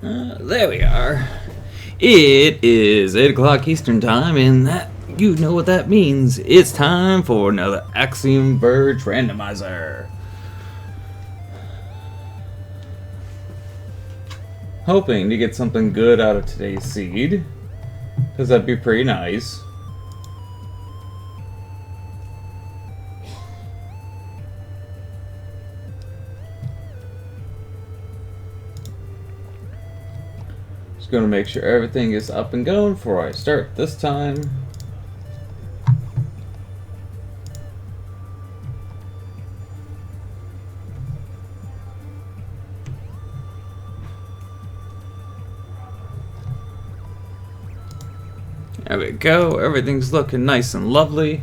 There we are. It is 8 o'clock Eastern Time, and that you know what that means. It's time for another Axiom Verge Randomizer. Hoping to get something good out of today's seed, because that'd be pretty nice. Just going to make sure everything is up and going before I start this time. There we go, everything's looking nice and lovely.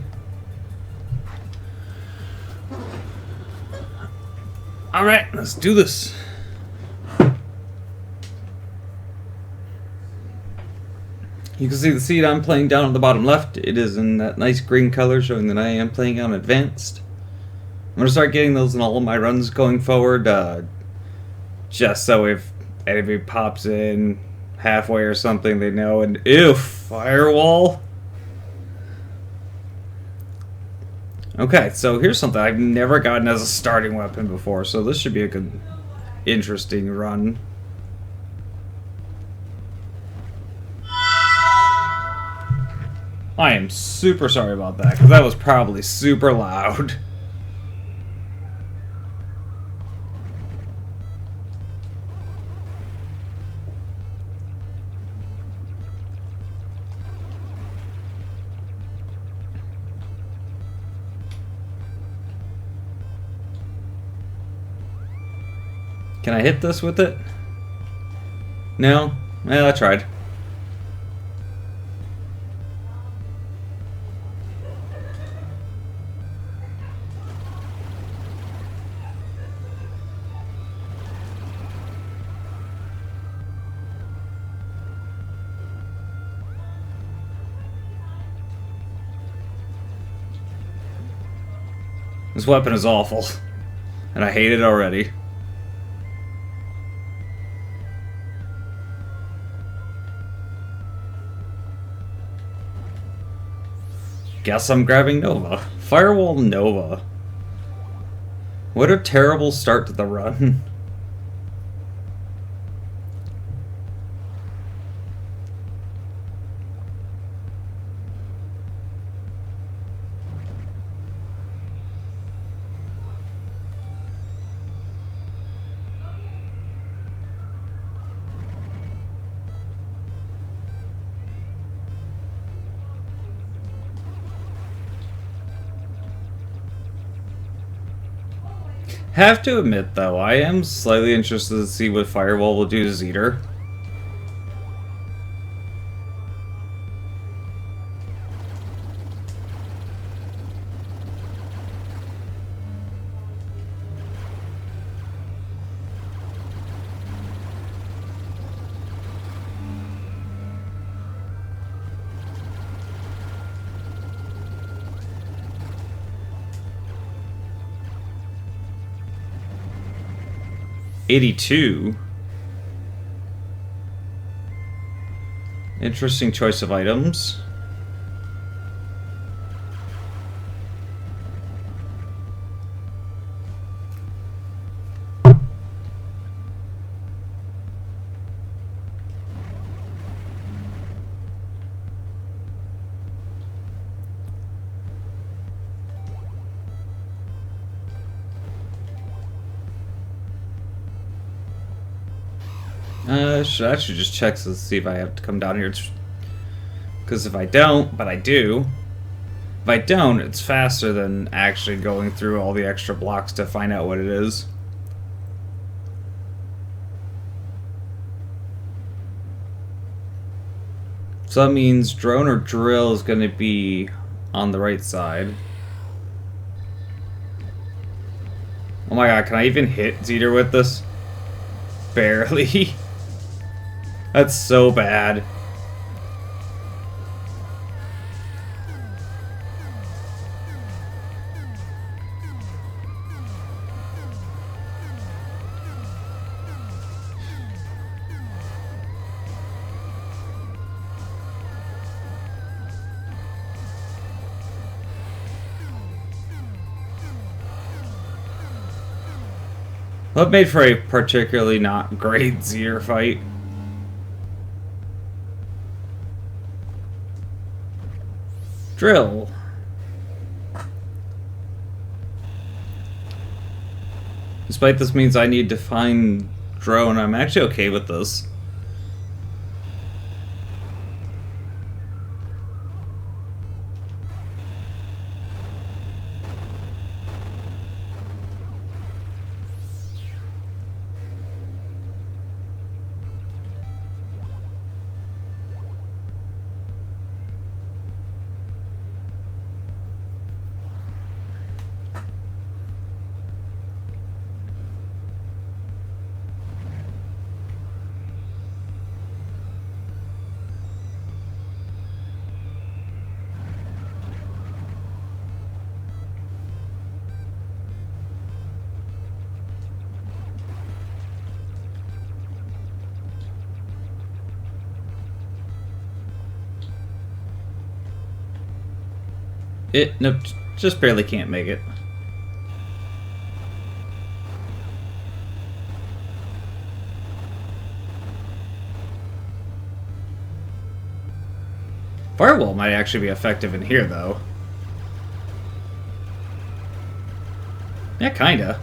Alright, let's do this. You can see the seed I'm playing down on the bottom left. It is in that nice green color, showing that I am playing on advanced. I'm going to start getting those in all of my runs going forward, just so if anybody pops in halfway or something, they know. And ew, firewall. Okay, so here's something I've never gotten as a starting weapon before, so this should be a good, interesting run. I am super sorry about that, because that was probably super loud. Can I hit this with it? No? Well, I tried. This weapon is awful, and I hate it already. Guess I'm grabbing Nova. Firewall Nova. What a terrible start to the run. Have to admit, though, I am slightly interested to see what Firewall will do to Zeter. $82. Interesting choice of items. I should just check to see if I have to come down here. Because if I don't, but I do. If I don't, it's faster than actually going through all the extra blocks to find out what it is. So that means drone or drill is going to be on the right side. Oh my god, can I even hit Zeter with this? Barely. That's so bad. Well, it made for a particularly not great Zeder fight. Drill. Despite this means I need to find drone, I'm actually okay with this. Nope, just barely can't make it. Firewall might actually be effective in here, though. Yeah, kinda.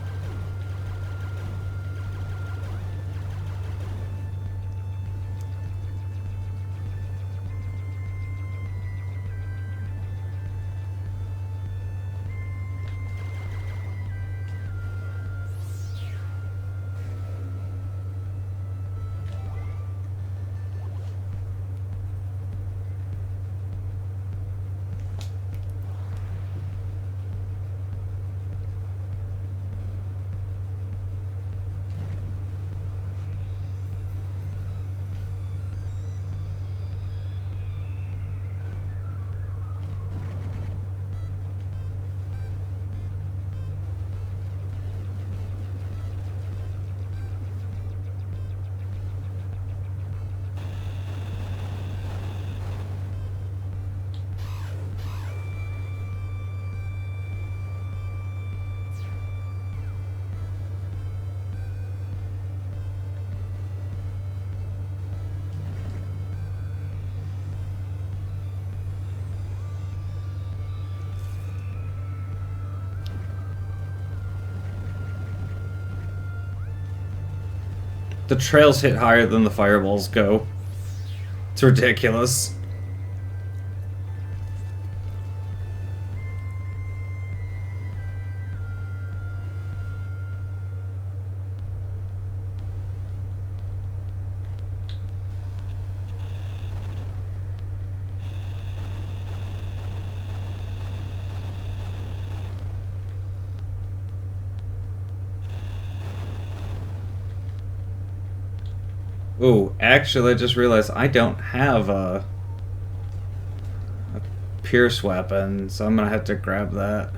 The trails hit higher than the fireballs go. It's ridiculous. Ooh, actually, I just realized I don't have a pierce weapon, so I'm gonna have to grab that.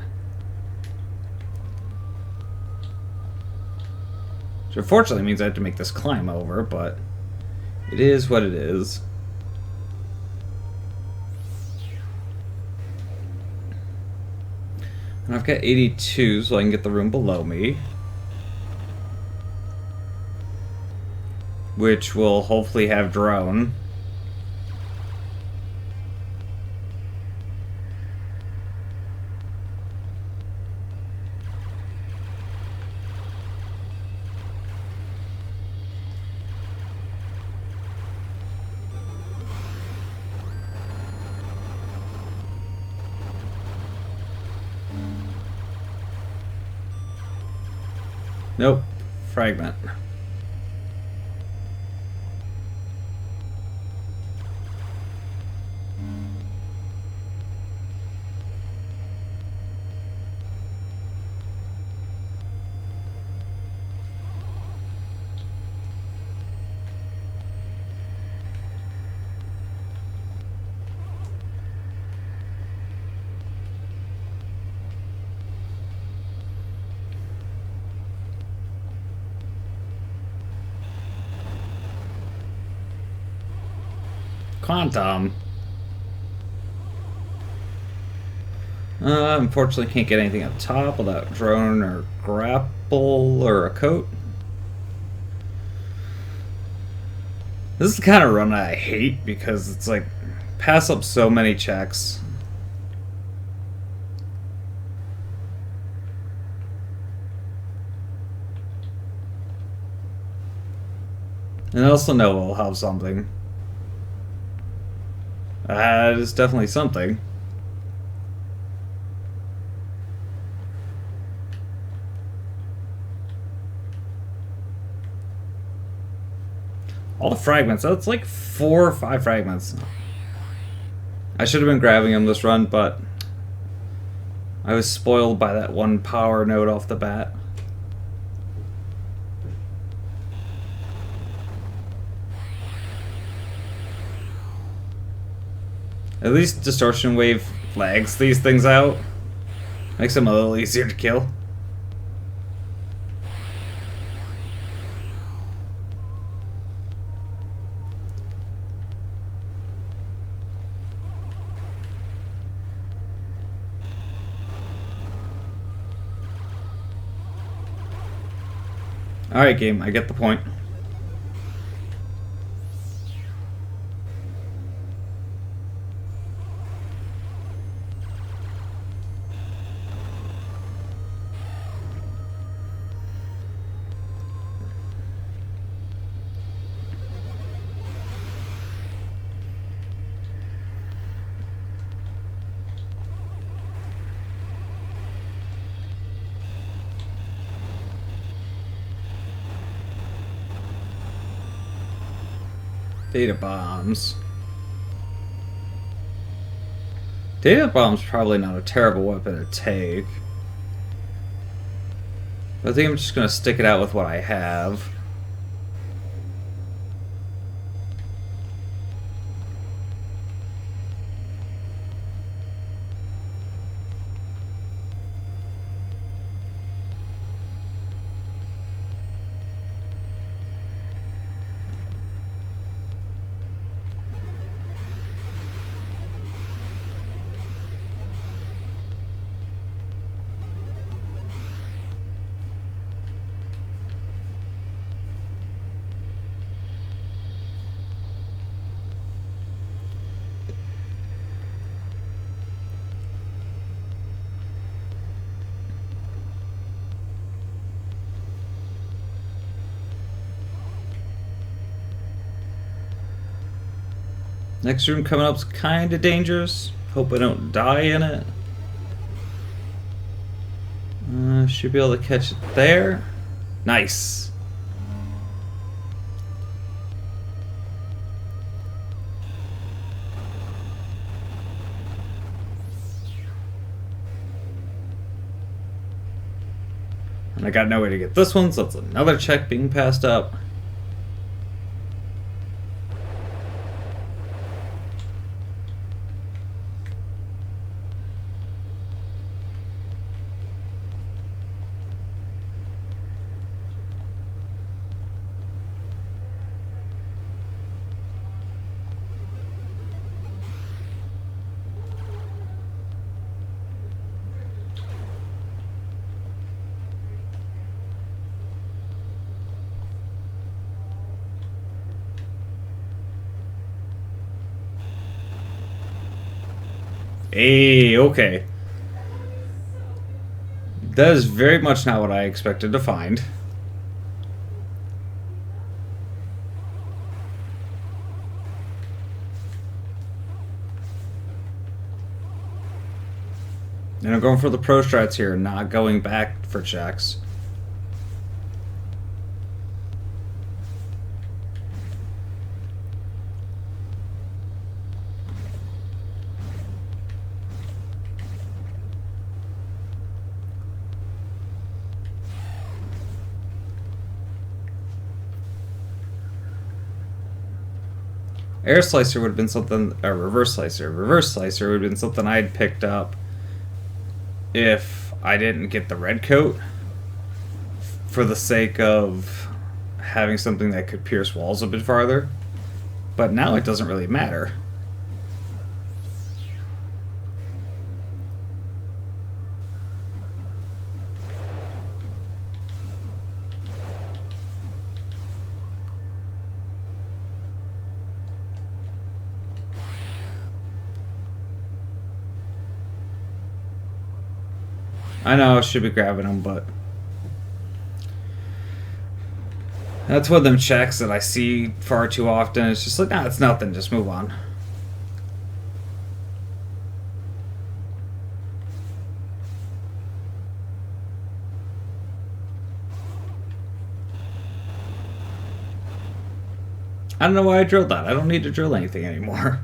Which unfortunately means I have to make this climb over, but it is what it is. And I've got 82, so I can get the room below me. Which will hopefully have drone. Nope. Fragment. Quantum. Unfortunately can't get anything up top without drone or grapple or a coat. This is the kind of run I hate because it's like pass up so many checks. And I also know we'll have something. That is definitely something. All the fragments. That's like 4 or 5 fragments. I should have been grabbing them this run, but I was spoiled by that one power node off the bat. At least Distortion Wave flags these things out. Makes them a little easier to kill. Alright, game, I get the point. Data bombs. Data bomb's probably not a terrible weapon to take. But I think I'm just gonna stick it out with what I have. Next room coming up's kind of dangerous. Hope I don't die in it. Should be able to catch it there. Nice. And I got no way to get this one, so it's another check being passed up. Hey, okay. That is very much not what I expected to find. And I'm going for the pro strats here, not going back for checks. Air Slicer would have been something, or Reverse Slicer. Reverse Slicer would have been something I'd picked up if I didn't get the red coat for the sake of having something that could pierce walls a bit farther. But now it doesn't really matter. I know I should be grabbing them, but that's one of them checks that I see far too often. It's just like, nah, it's nothing. Just move on. I don't know why I drilled that. I don't need to drill anything anymore.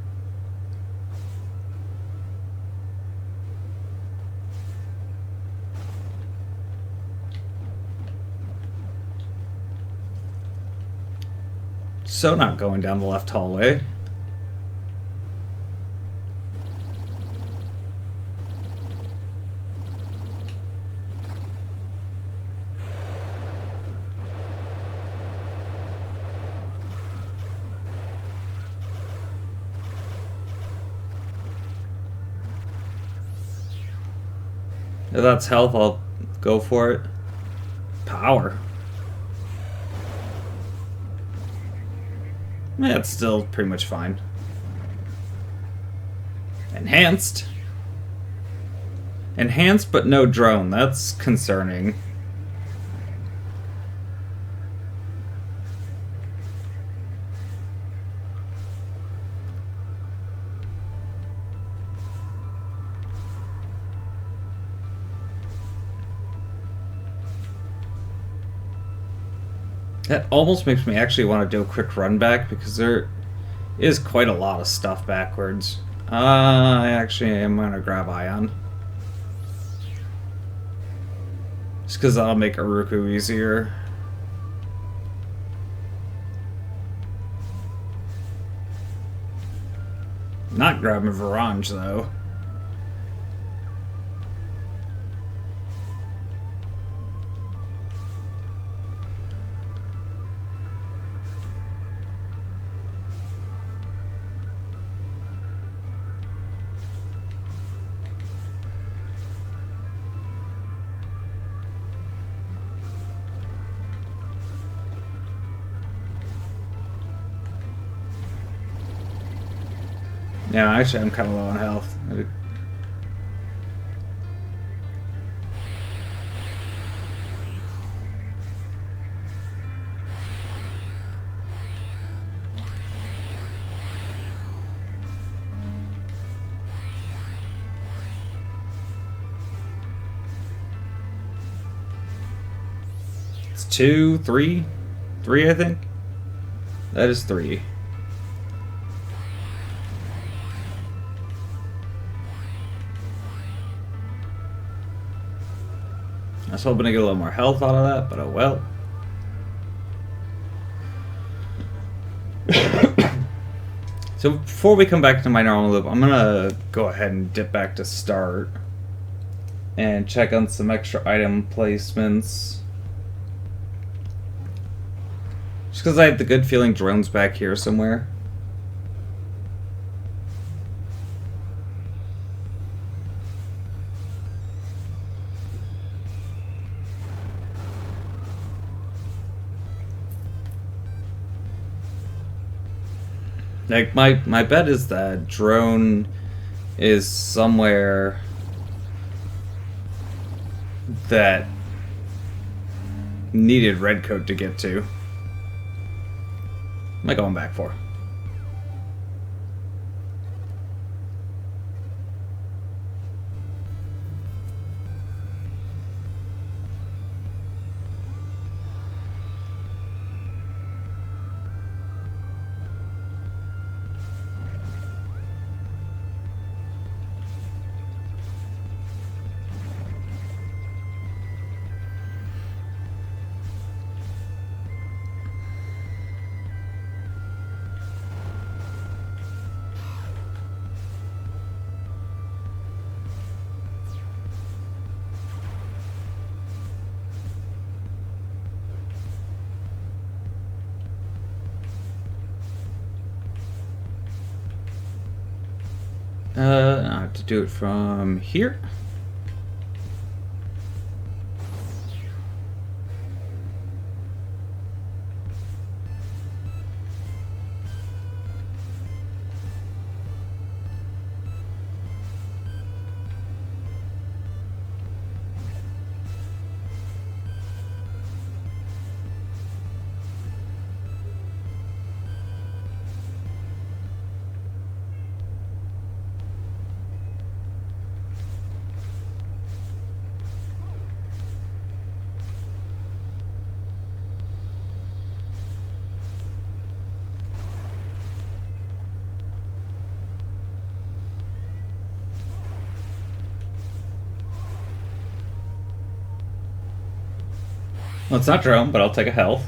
So not going down the left hallway. If that's health, I'll go for it. Power. Yeah, it's still pretty much fine. Enhanced. Enhanced, but no drone. That's concerning. That almost makes me actually want to do a quick run back because there is quite a lot of stuff backwards. I actually am going to grab Ion. Just because that'll make Uruku easier. Not grabbing Verge though. Yeah, actually, I'm kind of low on health. It's 2, 3, 3, I think. That is 3. I was hoping to get a little more health out of that, but oh well. So before we come back to my normal loop, I'm gonna go ahead and dip back to start and check on some extra item placements. Just because I have the good feeling drone's back here somewhere. Like, my bet is that drone is somewhere that needed Redcoat to get to. What am I going back for? I have to do it from here. Well, it's not drone, but I'll take a health.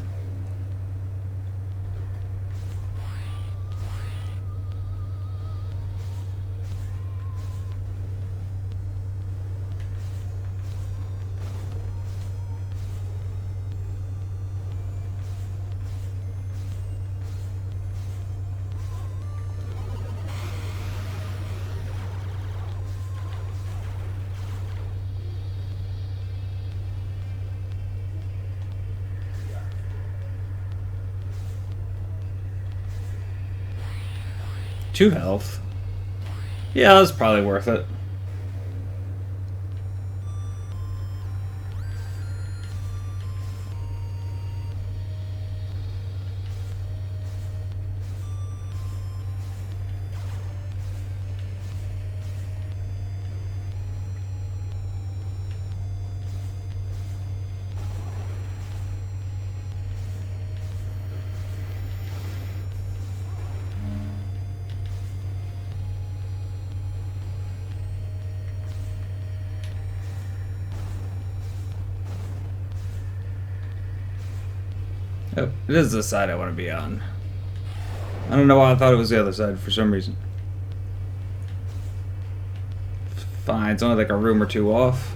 Two health. Yeah, that's probably worth it. Oh, it is the side I want to be on. I don't know why I thought it was the other side for some reason. Fine, it's only like a room or two off.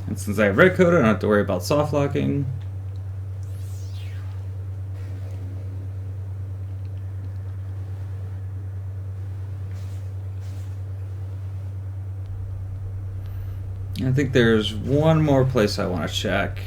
And since I have red code, I don't have to worry about soft locking. I think there's one more place I want to check.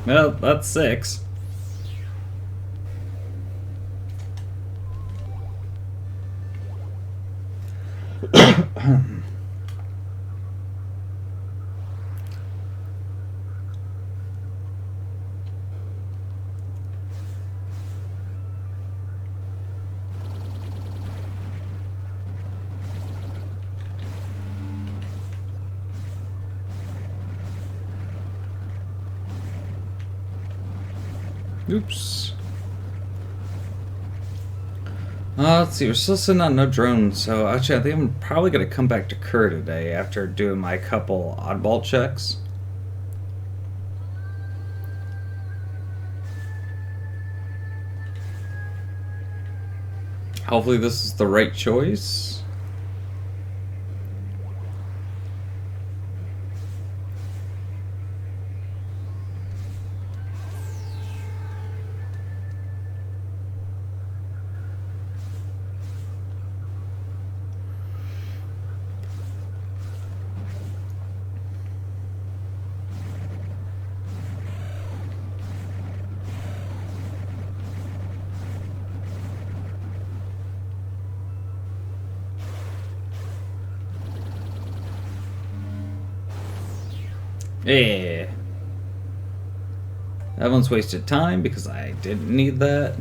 Well, that's 6. Oops. Let's see, we're still sitting on no drones, so actually I think I'm probably going to come back to Kerr today after doing my couple oddball checks. Hopefully this is the right choice. Yeah. That one's wasted time because I didn't need that.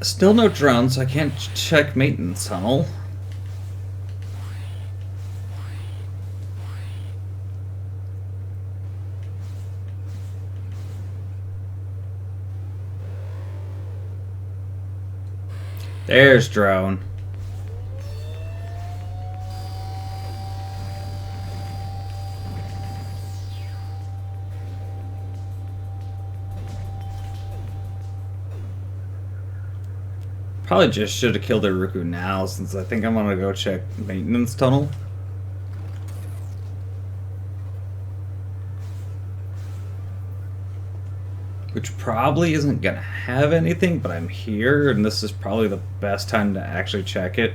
Still no drone, so I can't check maintenance tunnel. There's drone. Probably just should have killed Iruku now, since I think I'm gonna go check maintenance tunnel. Which probably isn't gonna have anything, but I'm here, and this is probably the best time to actually check it.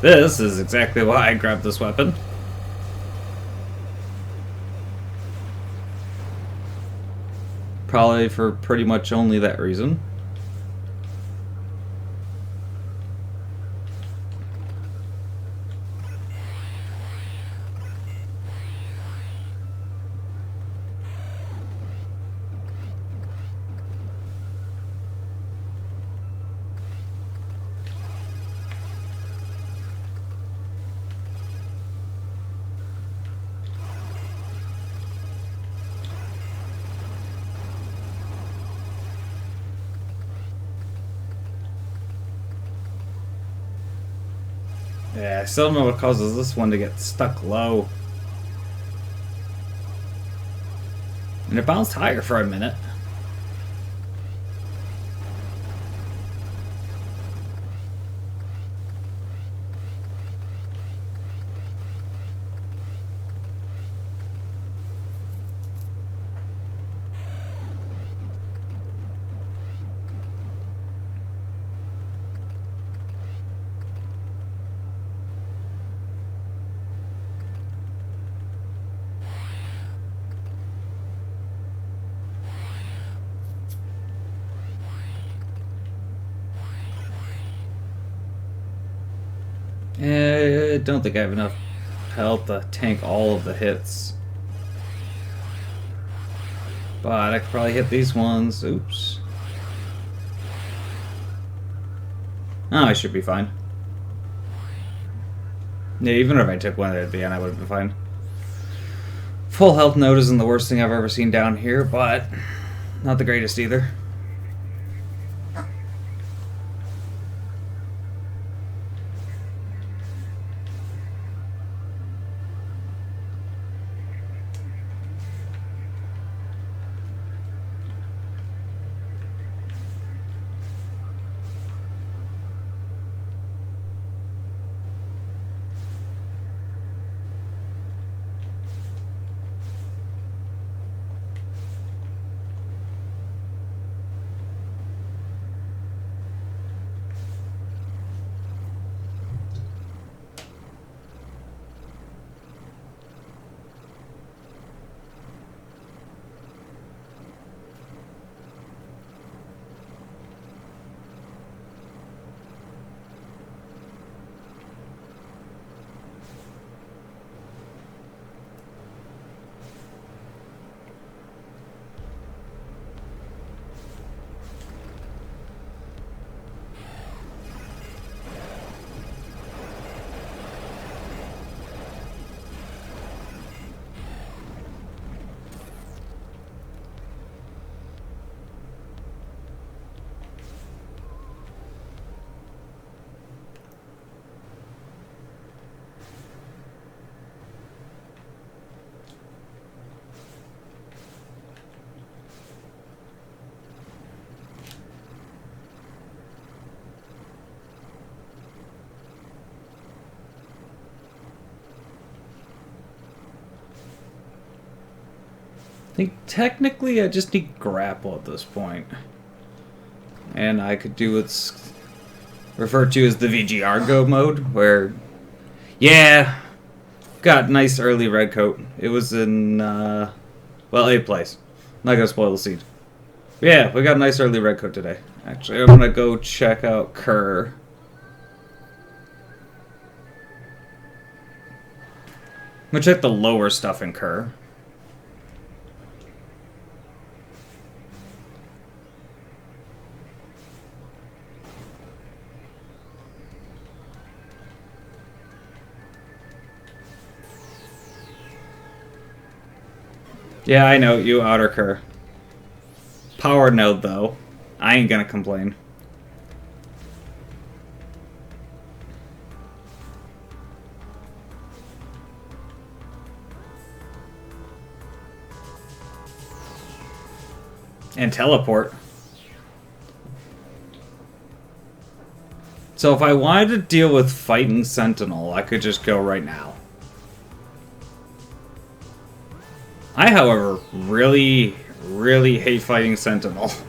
This is exactly why I grabbed this weapon. Probably for pretty much only that reason. Yeah, I still don't know what causes this one to get stuck low. And it bounced higher for a minute. I don't think I have enough health to tank all of the hits. But I could probably hit these ones. Oops. Oh, I should be fine. Yeah, even if I took one at the end, I would have been fine. Full health node isn't the worst thing I've ever seen down here, but not the greatest either. I think technically I just need grapple at this point. And I could do what's referred to as the VGR go mode, where, yeah, got nice early red coat. It was in, well, 8th place. Not gonna spoil the seed. But yeah, we got a nice early red coat today. Actually, I'm gonna go check out Kerr. I'm gonna check the lower stuff in Kerr. Yeah, I know, you outer cur. Power node, though. I ain't gonna complain. And teleport. So if I wanted to deal with fighting Sentinel, I could just go right now. I, however, really hate fighting Sentinel. So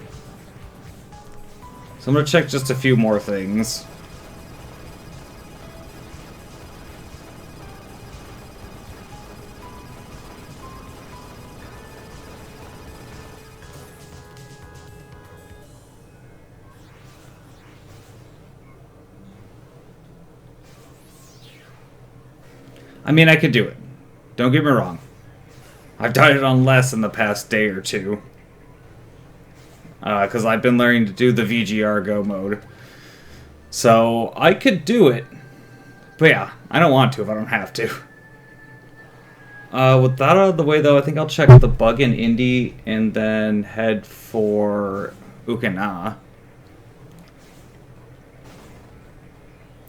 I'm gonna check just a few more things. I mean, I could do it. Don't get me wrong. I've done it on less in the past day or two. Because I've been learning to do the VGR Go mode. So, I could do it. But yeah, I don't want to if I don't have to. With that out of the way, though, I think I'll check the bug in Indy and then head for Ukana.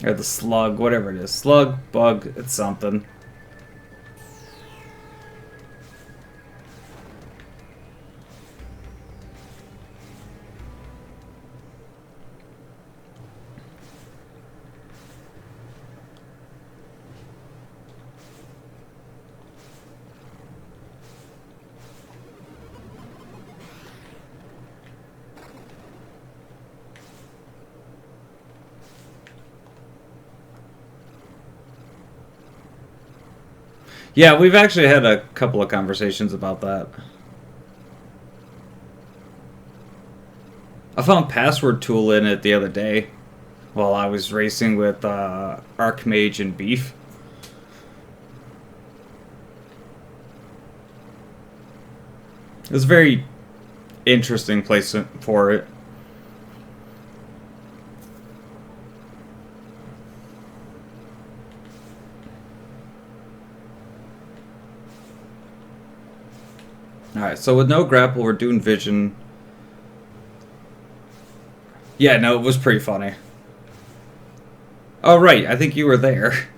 Or the slug, whatever it is. Slug, bug, it's something. Yeah, we've actually had a couple of conversations about that. I found password tool in it the other day while I was racing with Archmage and Beef. It was a very interesting place for it. Alright, so with no grapple, we're doing vision. Yeah, no, it was pretty funny. Oh, right, I think you were there.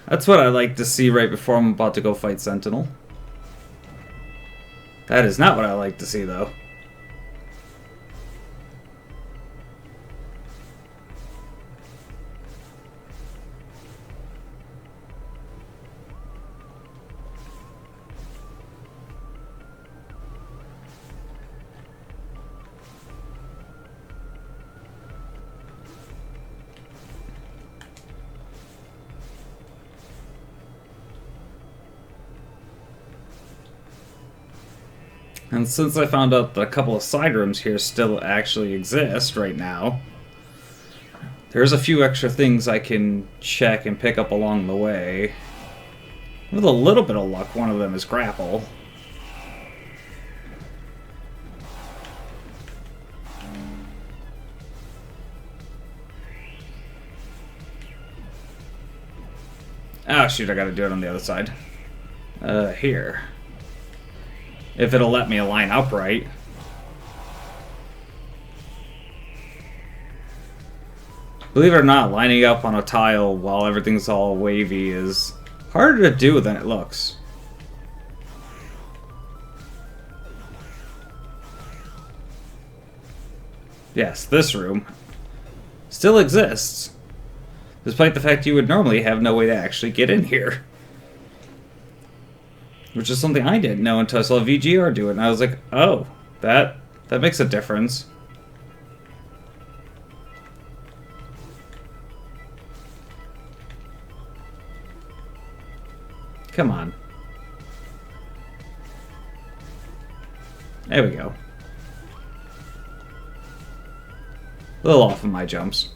That's what I like to see right before I'm about to go fight Sentinel. That is not what I like to see, though. And since I found out that a couple of side rooms here still actually exist right now, there's a few extra things I can check and pick up along the way. With a little bit of luck, one of them is grapple. Ah, shoot, I gotta do it on the other side. Here. If it'll let me align upright. Believe it or not, lining up on a tile while everything's all wavy is harder to do than it looks. Yes, this room still exists, despite the fact you would normally have no way to actually get in here. Which is something I didn't know until I saw VGR do it, and I was like, oh, that makes a difference. Come on. There we go. A little off of my jumps.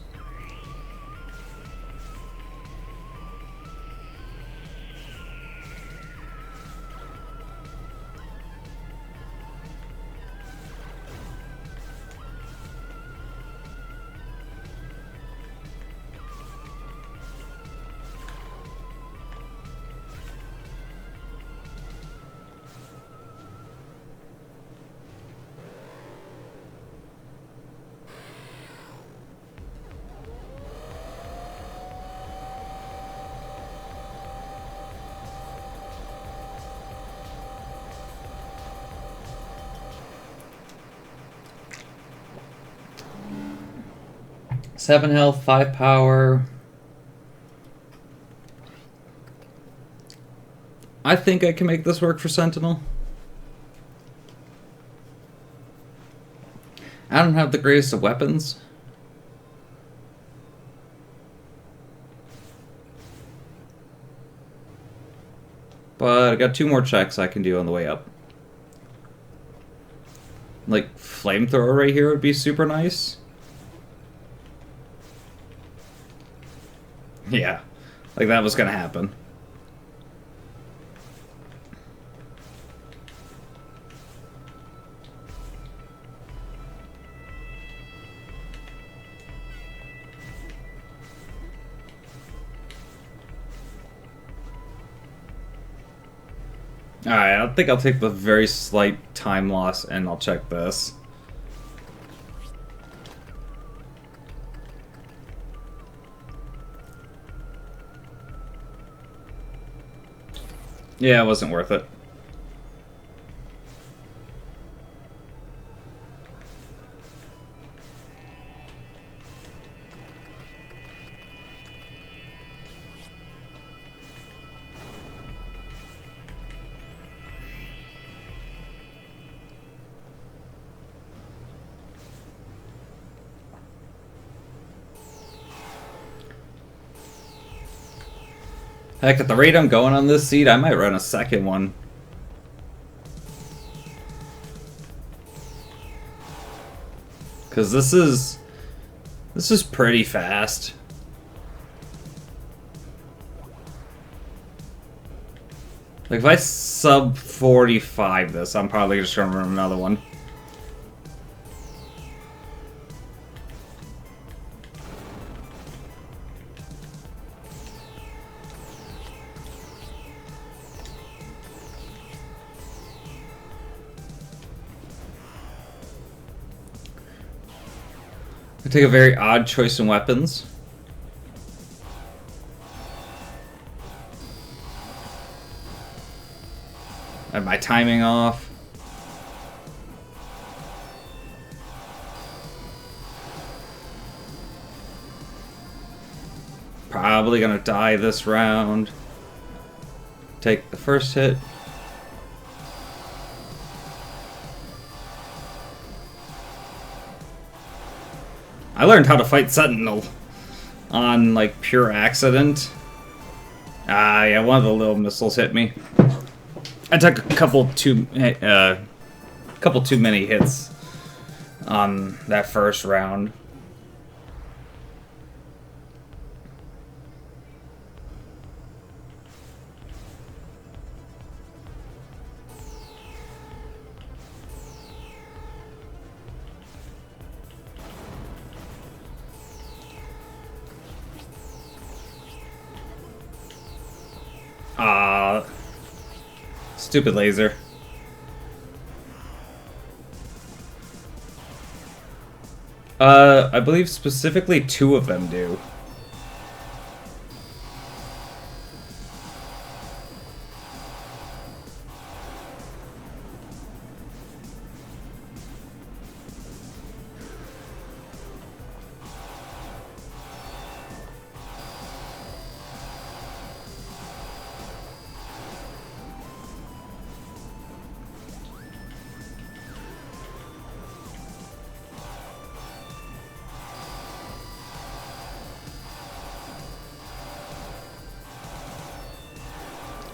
7 health, 5 power. I think I can make this work for Sentinel. I don't have the greatest of weapons. But I got 2 more checks I can do on the way up. Like, flamethrower right here would be super nice. Yeah, like that was gonna happen. Alright, I think I'll take the very slight time loss and I'll check this. Yeah, it wasn't worth it. Heck, at the rate I'm going on this seed, I might run a second one. Because this is pretty fast. Like, if I sub 45 this, I'm probably just going to run another one. I take a very odd choice in weapons. I have my timing off. Probably gonna die this round. Take the first hit. I learned how to fight Sentinel on, like, pure accident. Ah, yeah, one of the little missiles hit me. I took a couple too many hits on that first round. Stupid laser. I believe specifically 2 of them do.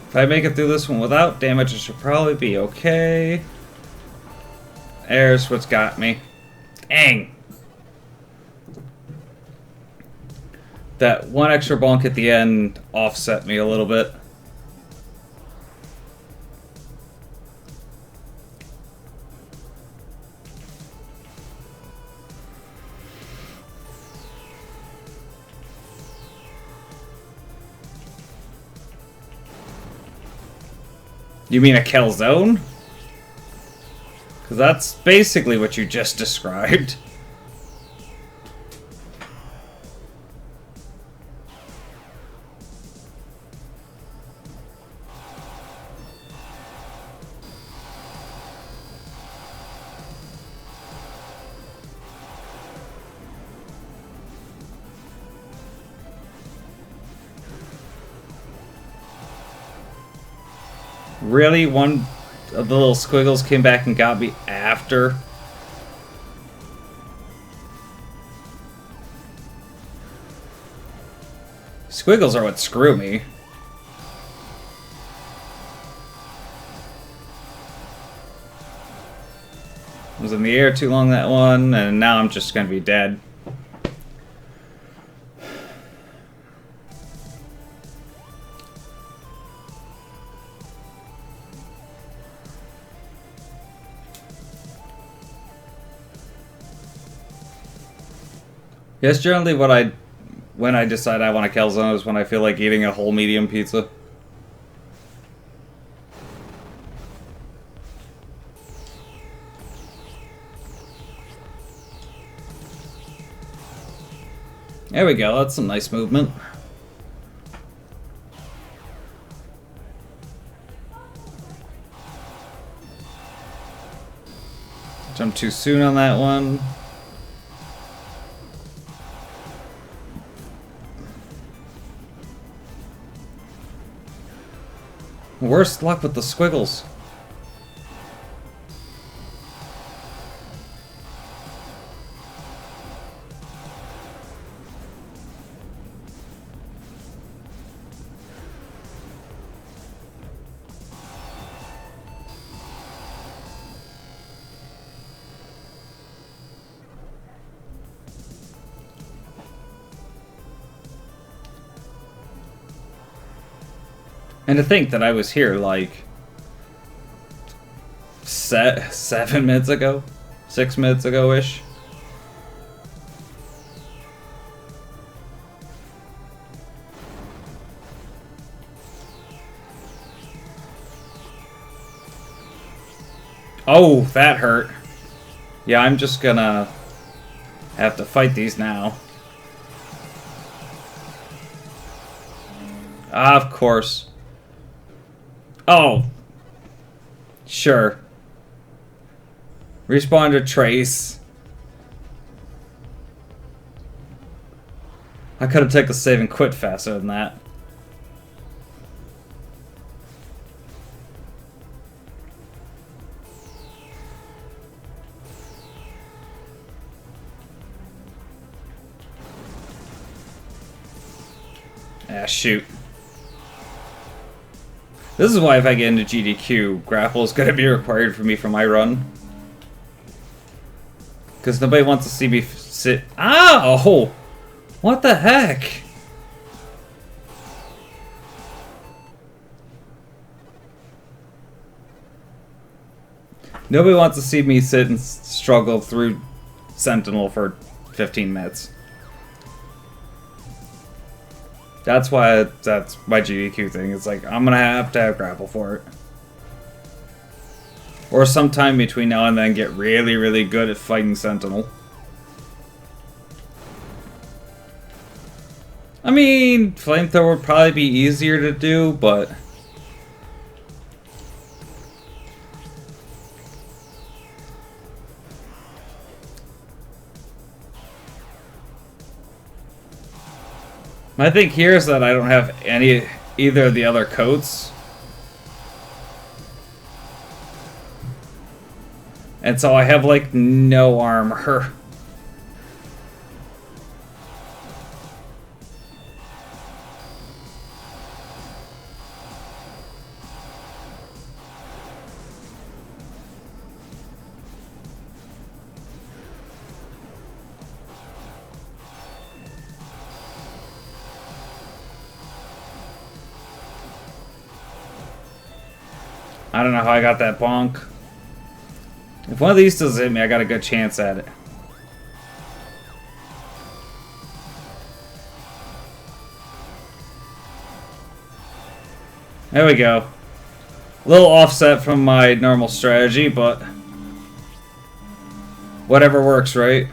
If I make it through this one without damage, it should probably be okay. There's what's got me. Dang! That one extra bonk at the end offset me a little bit. You mean a calzone? Because that's basically what you just described. Really? One of the little squiggles came back and got me after? Squiggles are what screw me. I was in the air too long that one, and now I'm just gonna be dead. Yes, generally when I decide I want a calzone is when I feel like eating a whole medium pizza. There we go, that's some nice movement. Jumped too soon on that one. Worst luck with the squiggles. And to think that I was here like 7 minutes ago, 6 minutes ago-ish. Oh, that hurt. Yeah, I'm just gonna have to fight these now. Of course. Oh. Sure. Respawn to trace. I could have taken the save and quit faster than that. Ah, shoot. This is why if I get into GDQ, grapple is going to be required for me for my run. Because nobody wants to see me sit... Ow! What the heck? Nobody wants to see me sit and struggle through Sentinel for 15 minutes. That's why that's my GDQ thing. It's like, I'm gonna have to have grapple for it. Or sometime between now and then get really, really good at fighting Sentinel. I mean, Flamethrower would probably be easier to do, but... my thing here is that I don't have either of the other coats. And so I have like no armor. I don't know how I got that bonk. If one of these does hit me, I got a good chance at it. There we go. A little offset from my normal strategy, but whatever works, right?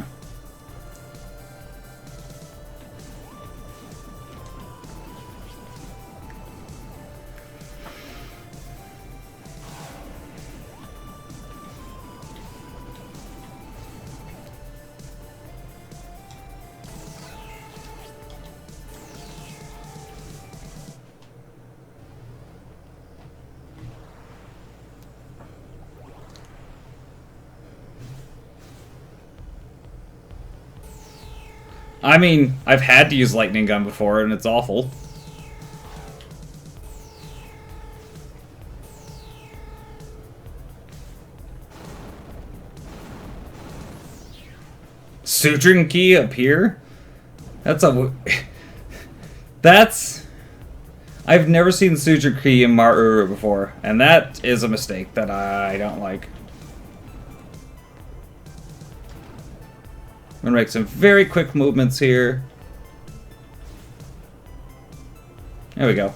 I mean, I've had to use lightning gun before, and it's awful. Suturing key up here? That's a... That's... I've never seen suture key in Maruru before, and that is a mistake that I don't like. I'm gonna make some very quick movements here. There we go.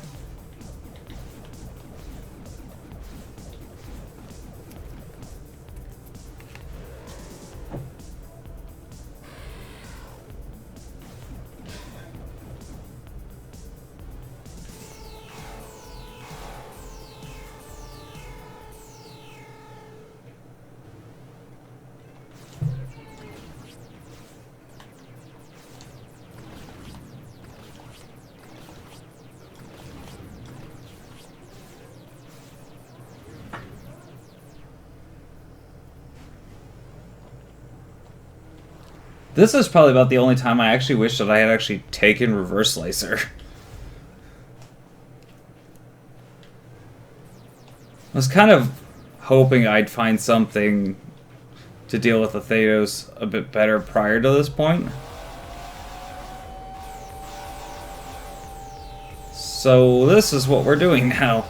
This is probably about the only time I actually wish that I had actually taken Reverse Slicer. I was kind of hoping I'd find something to deal with the Theos a bit better prior to this point. So this is what we're doing now.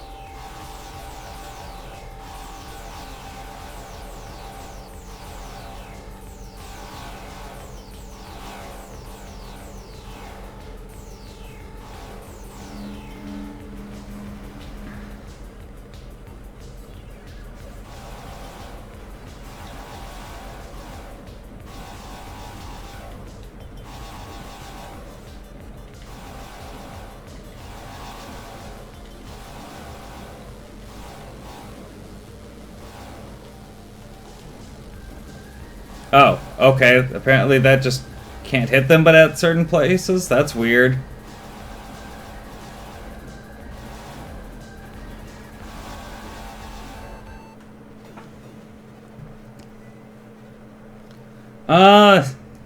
Oh, okay. Apparently that just can't hit them but at certain places? That's weird.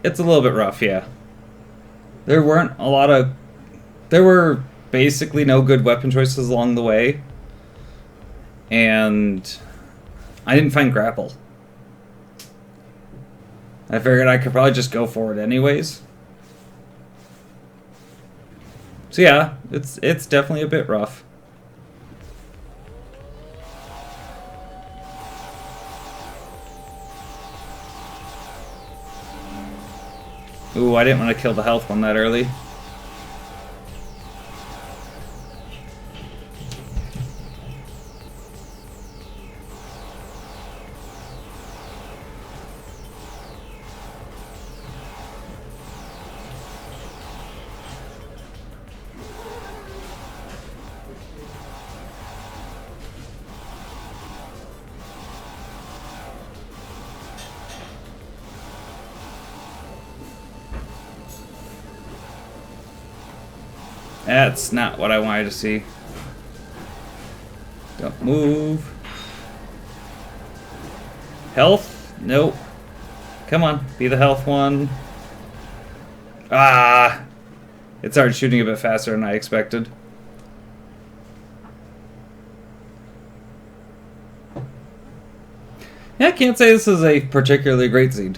It's a little bit rough, yeah. There weren't a lot of... There were basically no good weapon choices along the way. And I didn't find grapple. I figured I could probably just go for it anyways. So yeah, it's definitely a bit rough. Ooh, I didn't want to kill the health one that early. That's not what I wanted to see. Don't move. Health? Nope. Come on, be the health one. Ah! It started shooting a bit faster than I expected. Yeah, I can't say this is a particularly great seed.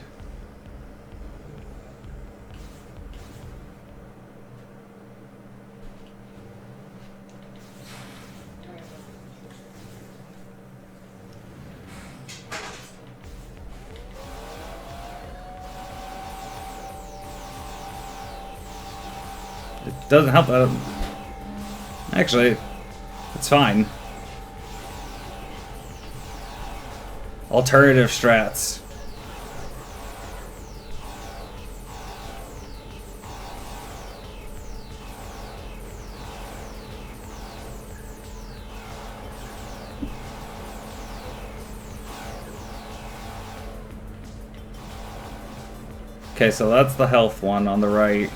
It doesn't help that. Actually, it's fine. Alternative strats. Okay, so that's the health one on the right.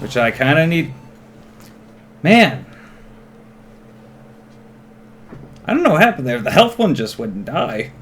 Which I kind of need... Man! I don't know what happened there. The health one just wouldn't die.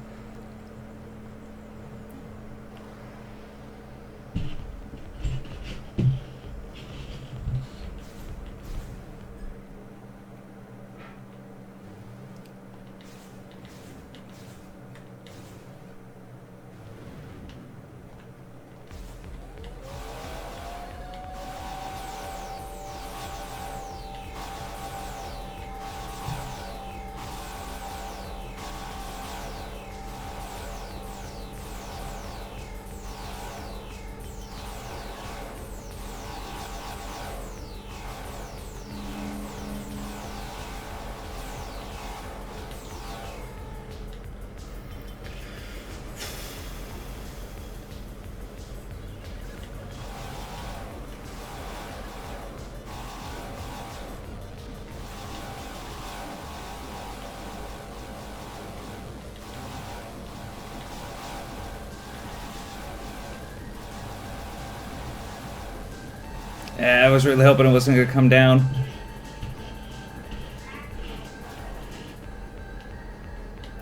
Yeah, I was really hoping it wasn't going to come down.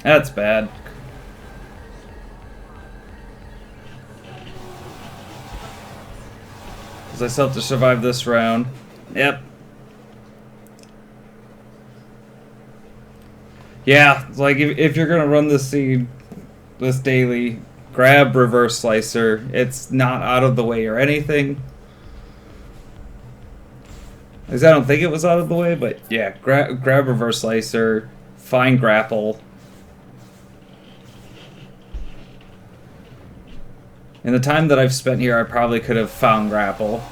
That's bad. Because I still have to survive this round. Yep. Yeah, it's like if you're going to run this seed, this daily, grab Reverse Slicer. It's not out of the way or anything. Because I don't think it was out of the way, but yeah, grab Reverse Slicer, find Grapple. In the time that I've spent here, I probably could have found Grapple.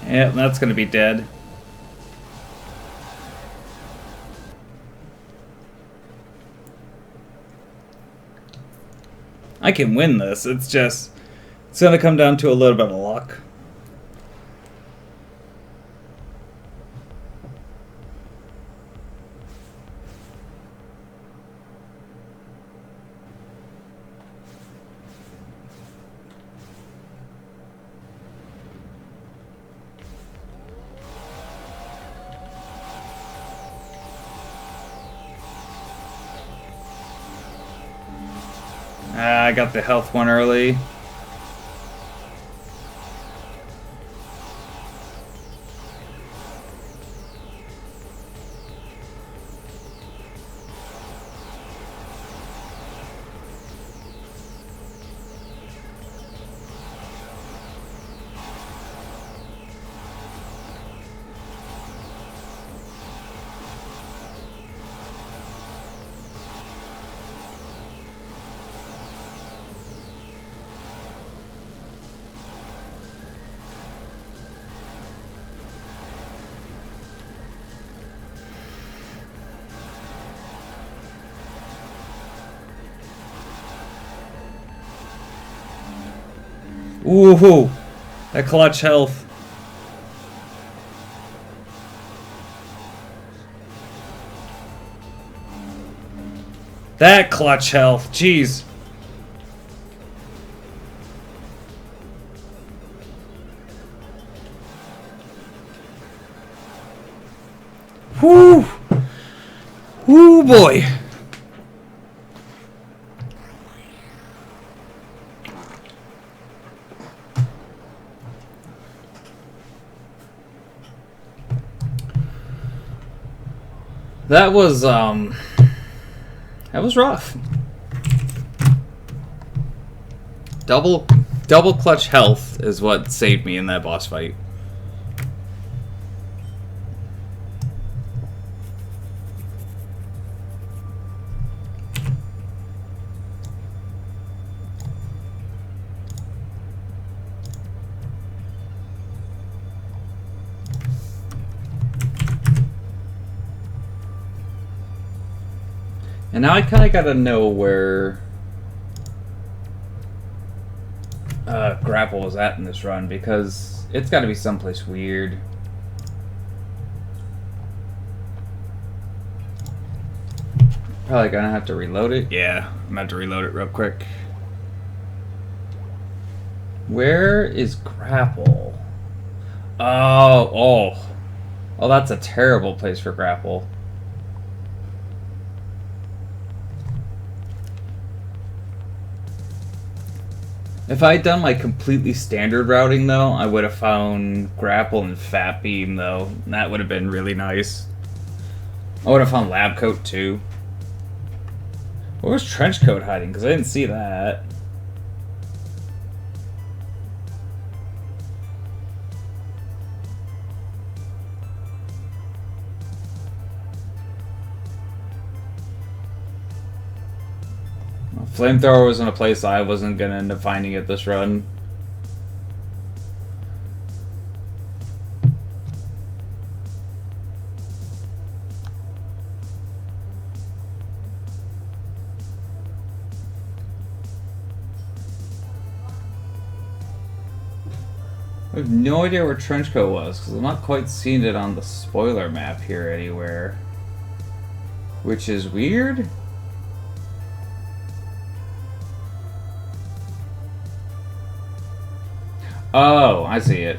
Yep, that's gonna be dead. I can win this, it's just... It's gonna come down to a little bit of luck. I got the health one early. Ooh, that clutch health. That clutch health, jeez. Whoo! Whoo boy! That was rough. Double clutch health is what saved me in that boss fight. And now I kind of gotta know where Grapple was at in this run, because it's gotta be someplace weird. Probably gonna have to reload it. Yeah, I'm about to reload it real quick. Where is Grapple? Oh, that's a terrible place for Grapple. If I had done my completely standard routing, though, I would have found Grapple and Fat Beam, though. And that would have been really nice. I would have found Lab Coat, too. Where was Trench Coat hiding? Because I didn't see that. Flamethrower was in a place I wasn't gonna end up finding it this run. I have no idea where Trenchcoat was, because I'm not quite seeing it on the spoiler map here anywhere. Which is weird. Oh, I see it.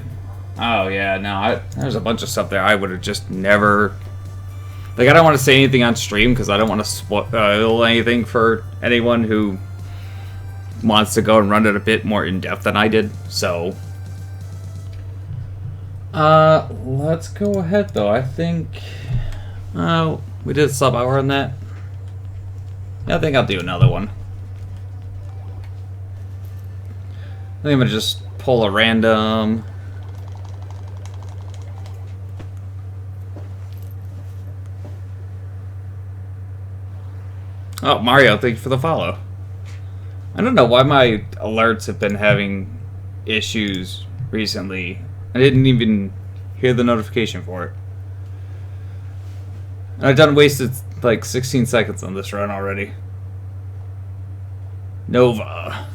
Oh, yeah, no, there's a bunch of stuff there I would have just never... Like, I don't want to say anything on stream, because I don't want to spoil anything for anyone who wants to go and run it a bit more in-depth than I did, so... let's go ahead though. I think we did a sub-hour on that. I think I'll do another one. I think I'm gonna just pull a random. Oh, Mario, thank you for the follow. I don't know why my alerts have been having issues recently. I didn't even hear the notification for it. And I've done wasted like 16 seconds on this run already. Nova.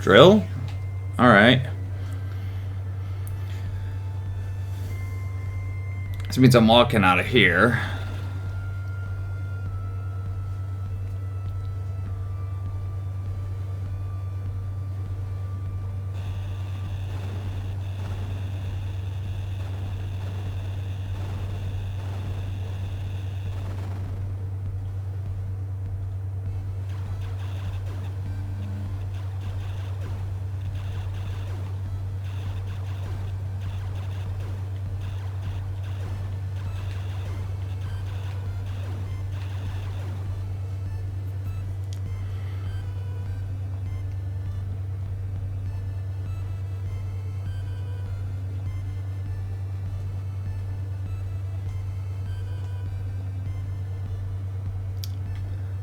Drill? Alright. This means I'm walking out of here.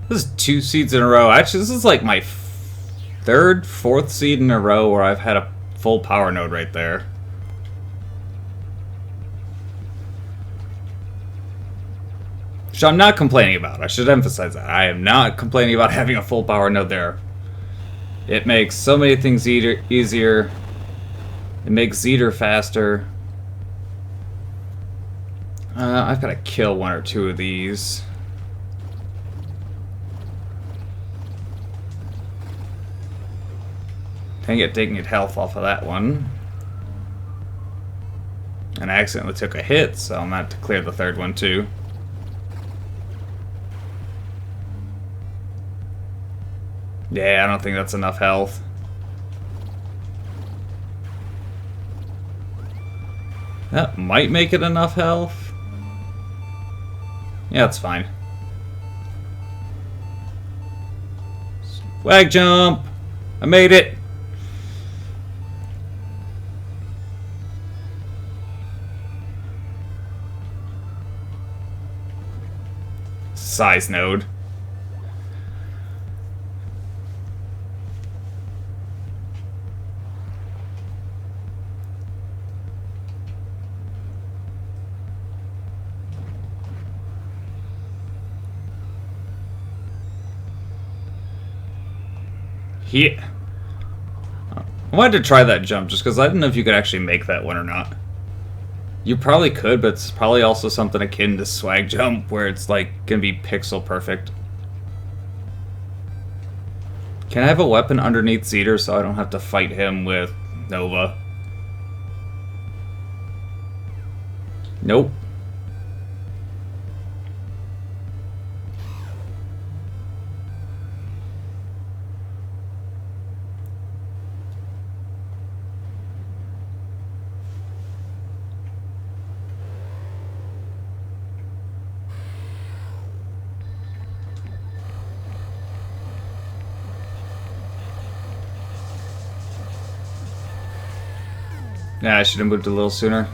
This is 2 seeds in a row. Actually, this is like my third, fourth seed in a row where I've had a full power node right there. Which I'm not complaining about. I should emphasize that. I am not complaining about having a full power node there. It makes so many things easier. It makes Zeter faster. I've got to kill 1 or 2 of these. Dang it, health off of that one. And I accidentally took a hit, so I'm going to have to clear the third one too. Yeah, I don't think that's enough health. That might make it enough health. Yeah, that's fine. Swag jump! I made it! Size node. Yeah. I wanted to try that jump just because I didn't know if you could actually make that one or not. You probably could, but it's probably also something akin to swag jump where it's like gonna be pixel perfect. Can I have a weapon underneath Cedar so I don't have to fight him with Nova? Nope. Yeah, I should have moved a little sooner.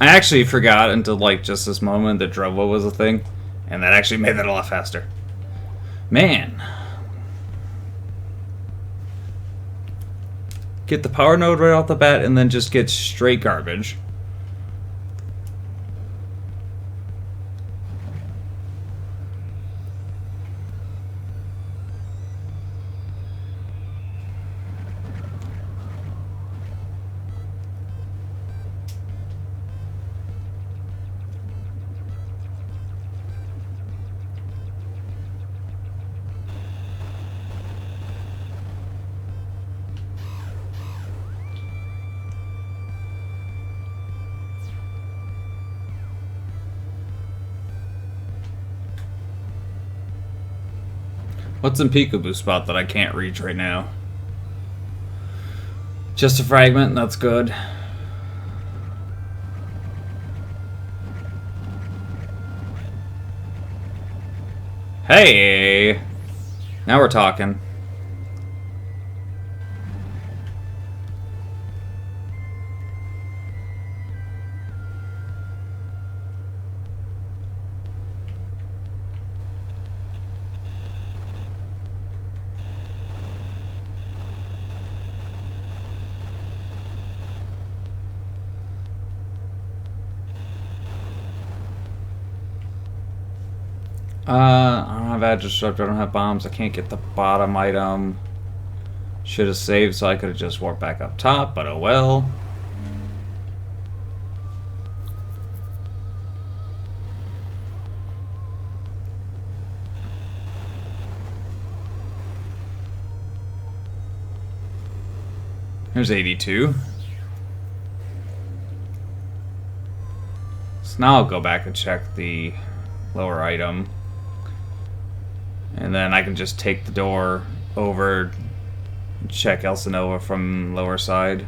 I actually forgot until like just this moment that Drovo was a thing, and that actually made that a lot faster. Man. Get the power node right off the bat and then just get straight garbage. What's in Peekaboo spot that I can't reach right now? Just a fragment, that's good. Hey! Now we're talking. I don't have Edge Disruptor, I don't have bombs, I can't get the bottom item. Should have saved so I could have just warped back up top, but oh well. Here's 82. So now I'll go back and check the lower item. And then I can just take the door over, check Elsinova from lower side.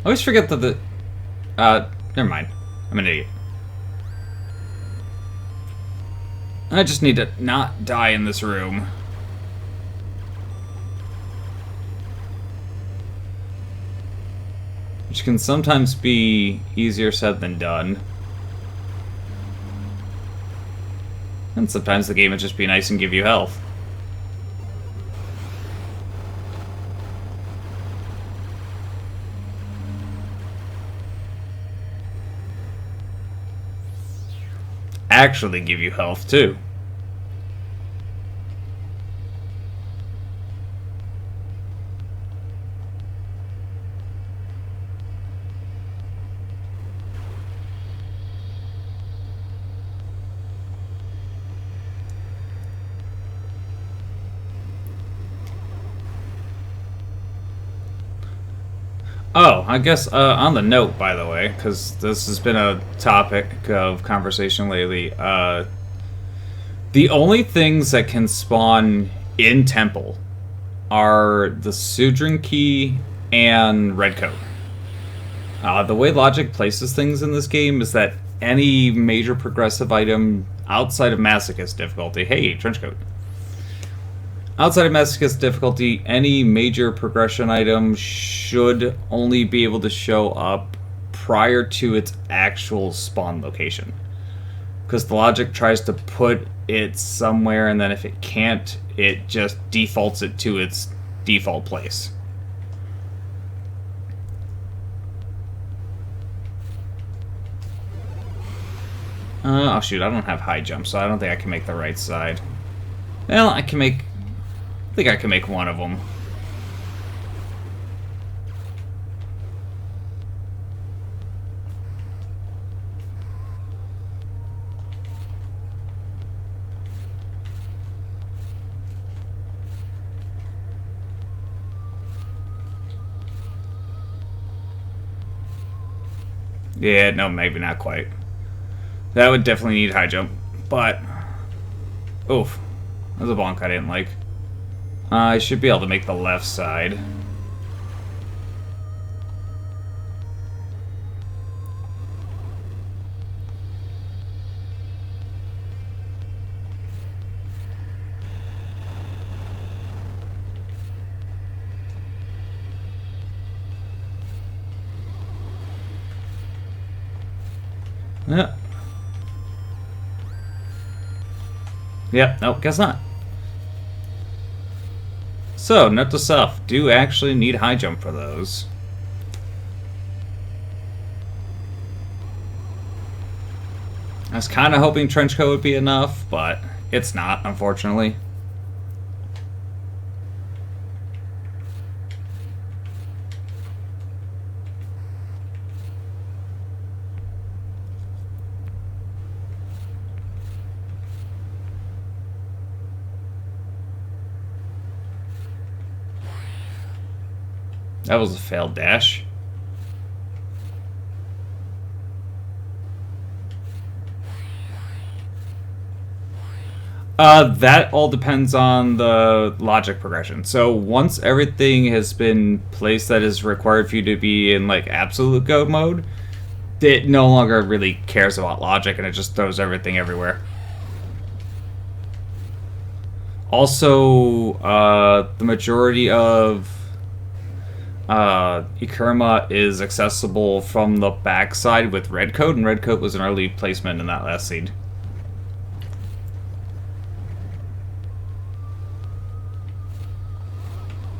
I always forget that the... never mind. I'm an idiot. I just need to not die in this room. Which can sometimes be easier said than done. And sometimes the game would just be nice and give you health. Actually give you health too. Oh, I guess on the note, by the way, because this has been a topic of conversation lately, the only things that can spawn in Temple are the Sudran Key and Redcoat. The way Logic places things in this game is that any major progressive item outside of Masochist difficulty... Hey, Trenchcoat. Outside of Masochist difficulty, any major progression item should only be able to show up prior to its actual spawn location. Because the logic tries to put it somewhere, and then if it can't, it just defaults it to its default place. Oh shoot, I don't have high jump, so I don't think I can make the right side. Well, I think I can make one of them. Yeah, no, maybe not quite. That would definitely need high jump, but... Oof. That was a bonk I didn't like. I should be able to make the left side. Yeah. Yep, nope, guess not. So, note to self, do actually need high jump for those. I was kind of hoping trench coat would be enough, but it's not, unfortunately. That was a failed dash. That all depends on the logic progression. So once everything has been placed that is required for you to be in like absolute go mode, it no longer really cares about logic and it just throws everything everywhere. Also, the majority of Ikurma is accessible from the backside with red coat, and red coat was an early placement in that last seed.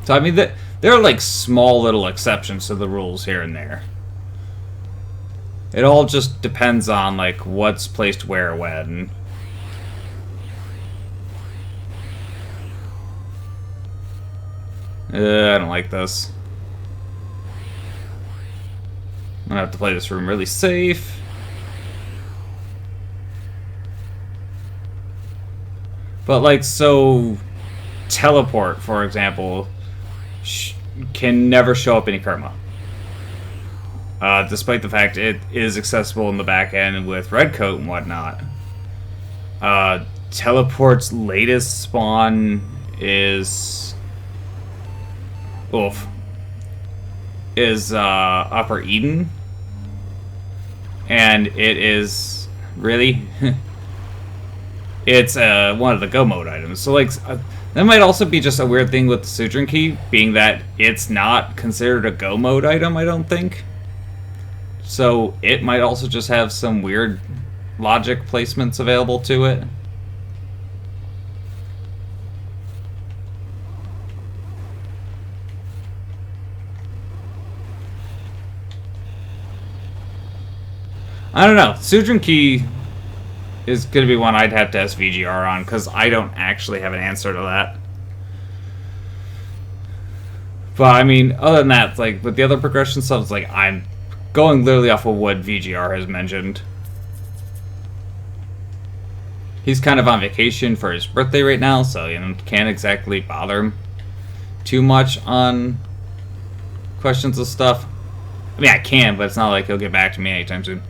So I mean, there are like small little exceptions to the rules here and there. It all just depends on like what's placed where when. I don't like this. I'm gonna have to play this room really safe. But like, so teleport, for example, can never show up in Ikurma. Despite the fact it is accessible in the back end with red coat and whatnot. Teleport's latest spawn is... Oof. Is Upper Eden. And it is... Really? It's one of the go mode items. So like... that might also be just a weird thing with the Sujin Key, being that it's not considered a go mode item, I don't think. So it might also just have some weird logic placements available to it. I don't know. Sujin Key is going to be one I'd have to ask VGR on, because I don't actually have an answer to that. But, I mean, other than that, like, with the other progression stuff, it's like, I'm going literally off of what VGR has mentioned. He's kind of on vacation for his birthday right now, so, you know, can't exactly bother him too much on questions of stuff. I mean, I can, but it's not like he'll get back to me anytime soon.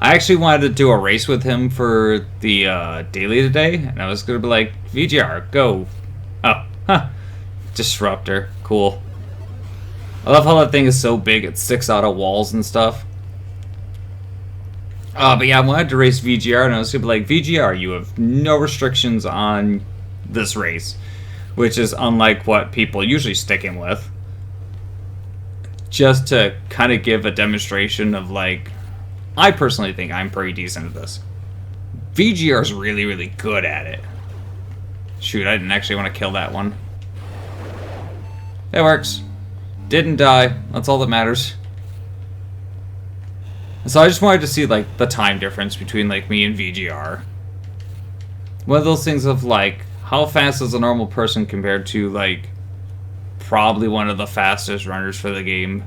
I actually wanted to do a race with him for the daily today, and I was going to be like, VGR, go. Oh, huh. Disruptor. Cool. I love how that thing is so big, it sticks out of walls and stuff. But yeah, I wanted to race VGR, and I was going to be like, VGR, you have no restrictions on this race, which is unlike what people usually stick in with. Just to kind of give a demonstration of, like, I personally think I'm pretty decent at this. VGR's really, really good at it. Shoot, I didn't actually want to kill that one. It works. Didn't die. That's all that matters. So I just wanted to see, like, the time difference between, like, me and VGR. One of those things of, like, how fast is a normal person compared to, like, probably one of the fastest runners for the game.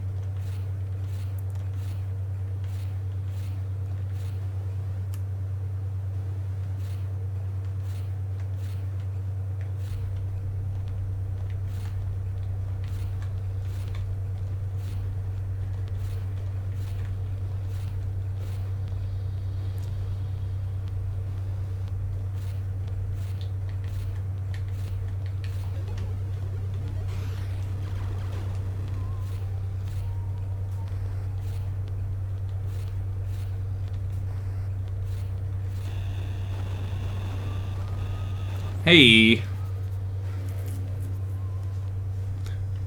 Hey.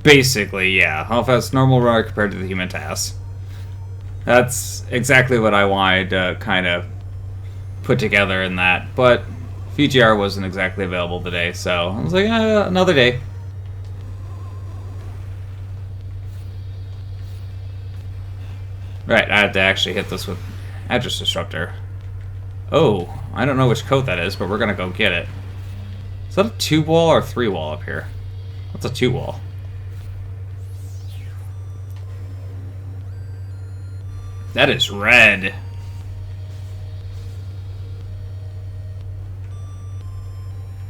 Basically, yeah. How fast normal runner compared to the human task. That's exactly what I wanted to kind of put together in that. But VGR wasn't exactly available today, so I was like, another day. Right, I had to actually hit this with Address Disruptor. Oh, I don't know which code that is, but we're gonna go get it. Is that a 2-wall or a 3-wall up here? That's a 2-wall. That is red.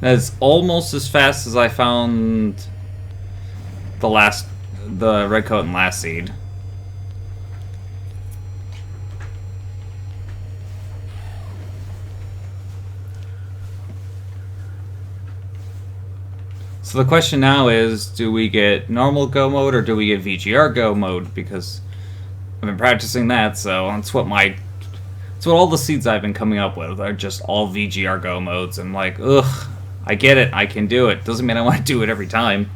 That is almost as fast as I found the red coat in last seed. So the question now is, do we get normal go mode or do we get VGR go mode? Because I've been practicing that, so that's what all the seeds I've been coming up with are just all VGR go modes. I'm like, ugh, I get it, I can do it. Doesn't mean I want to do it every time.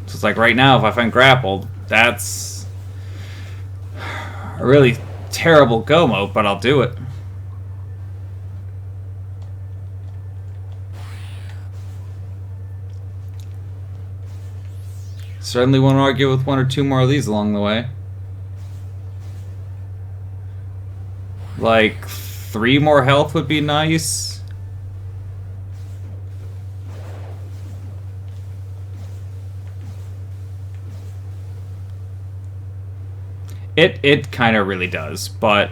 So it's like right now, if I find grappled, that's a really terrible go mode, but I'll do it. Certainly won't argue with one or two more of these along the way. Like, 3 more health would be nice. It kind of really does, but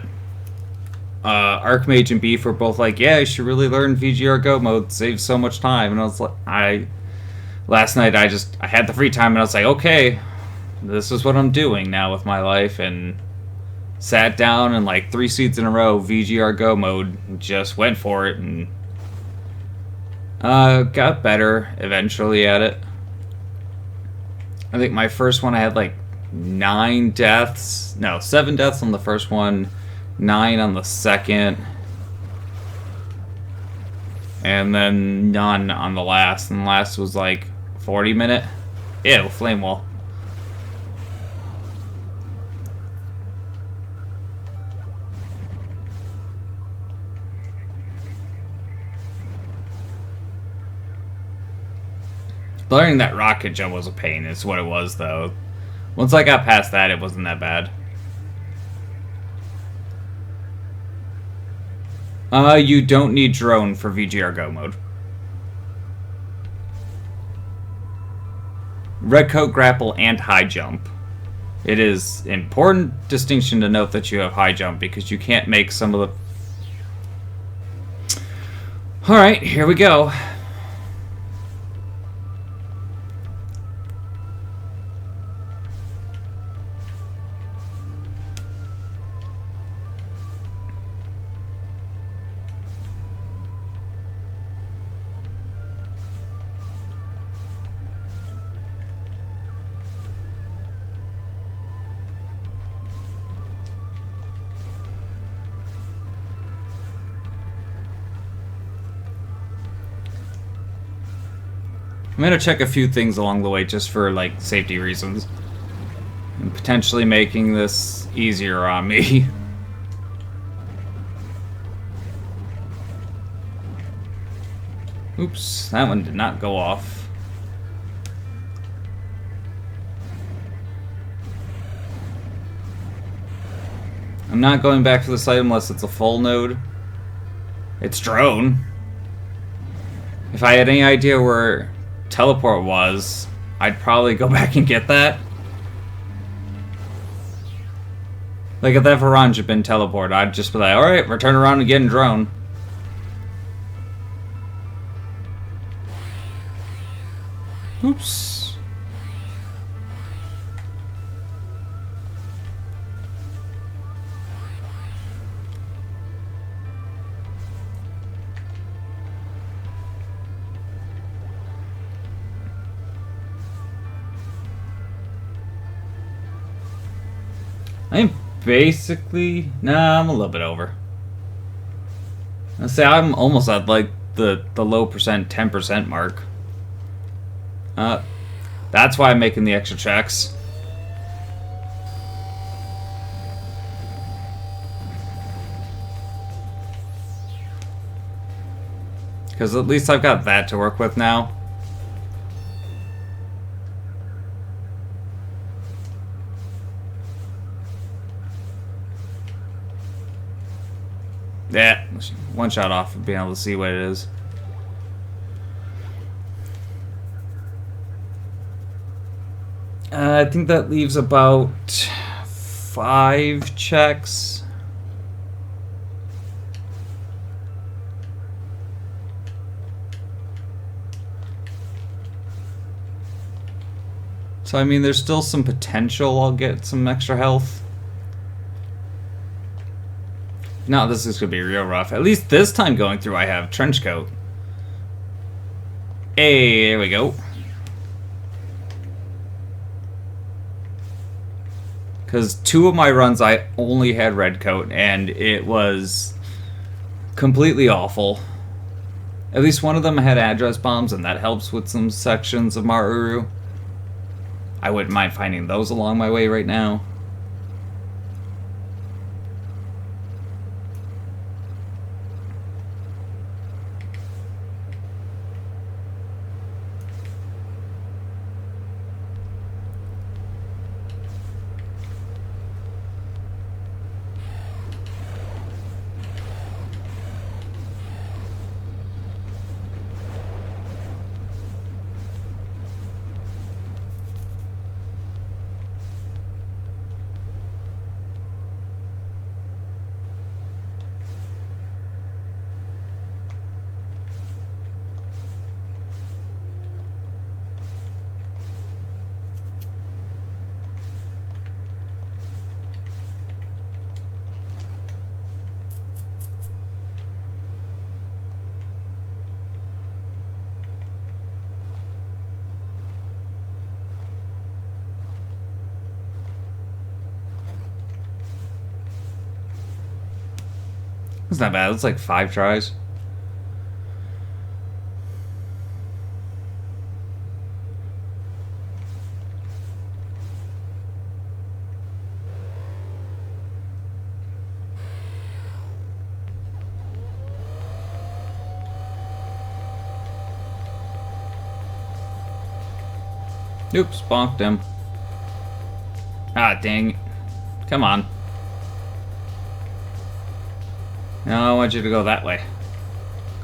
Archmage and Beef were both like, yeah, you should really learn VGR Go mode, saves so much time. And I was like, last night I had the free time and I was like, okay, this is what I'm doing now with my life, and sat down and like 3 seeds in a row, VGR Go mode, just went for it and got better eventually at it. I think my first one I had like 7 deaths on the first one, 9 on the second, and then none on the last, and the last was like 40-minute. Ew, flame wall. Learning that rocket jump was a pain, is what it was, though. Once I got past that, it wasn't that bad. You don't need drone for VGR Go mode. Red coat, grapple, and high jump. It is important distinction to note that you have high jump, because you can't make some of the... Alright, here we go. I'm gonna check a few things along the way just for like safety reasons, and potentially making this easier on me. Oops, that one did not go off. I'm not going back to the site unless it's a full node. It's drone. If I had any idea where teleport was, I'd probably go back and get that. Like if that Verge had been teleported, I'd just be like, alright, return around and get in drone. Oops. I'm basically... Nah, I'm a little bit over. Let's say I'm almost at like the low percent, 10% mark. That's why I'm making the extra checks. Because at least I've got that to work with now. Yeah, one shot off of being able to see what it is. I think that leaves about 5 checks. So, I mean, there's still some potential I'll get some extra health. No, this is going to be real rough. At least this time going through, I have trench coat. Hey, there we go. Because 2 of my runs, I only had red coat, and it was completely awful. At least one of them had address bombs, and that helps with some sections of Maruru. I wouldn't mind finding those along my way right now. It's not bad. It's like 5 tries. Oops, bonked him. Ah, dang. Come on. No, I want you to go that way.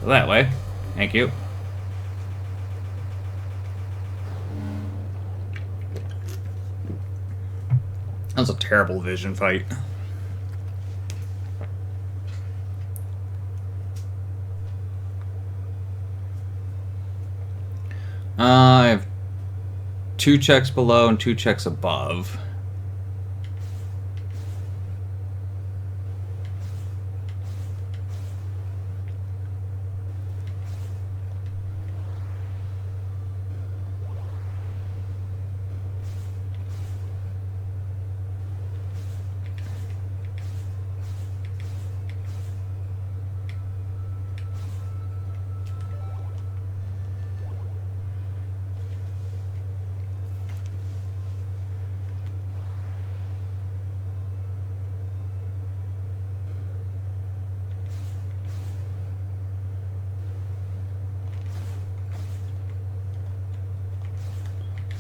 Go that way. Thank you. That was a terrible vision fight. I have 2 checks below and 2 checks above.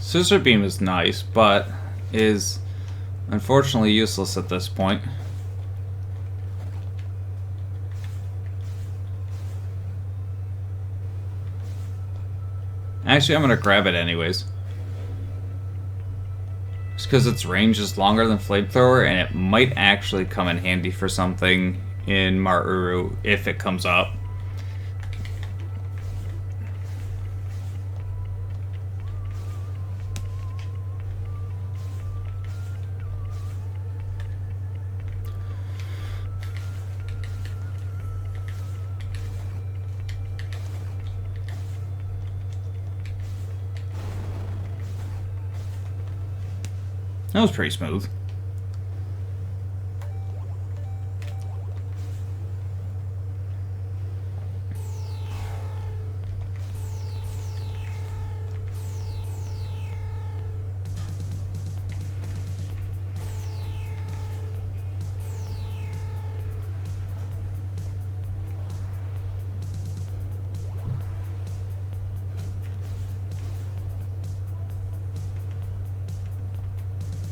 Scissor Beam is nice, but is unfortunately useless at this point. Actually, I'm gonna grab it anyways. Just because its range is longer than Flamethrower, and it might actually come in handy for something in Maruru if it comes up. That was pretty smooth.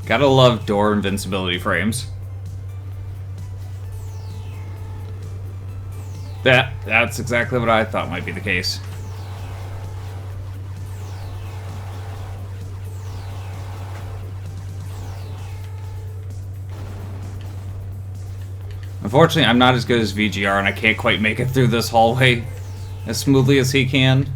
Gotta love door invincibility frames. That's exactly what I thought might be the case. Unfortunately, I'm not as good as VGR, and I can't quite make it through this hallway as smoothly as he can.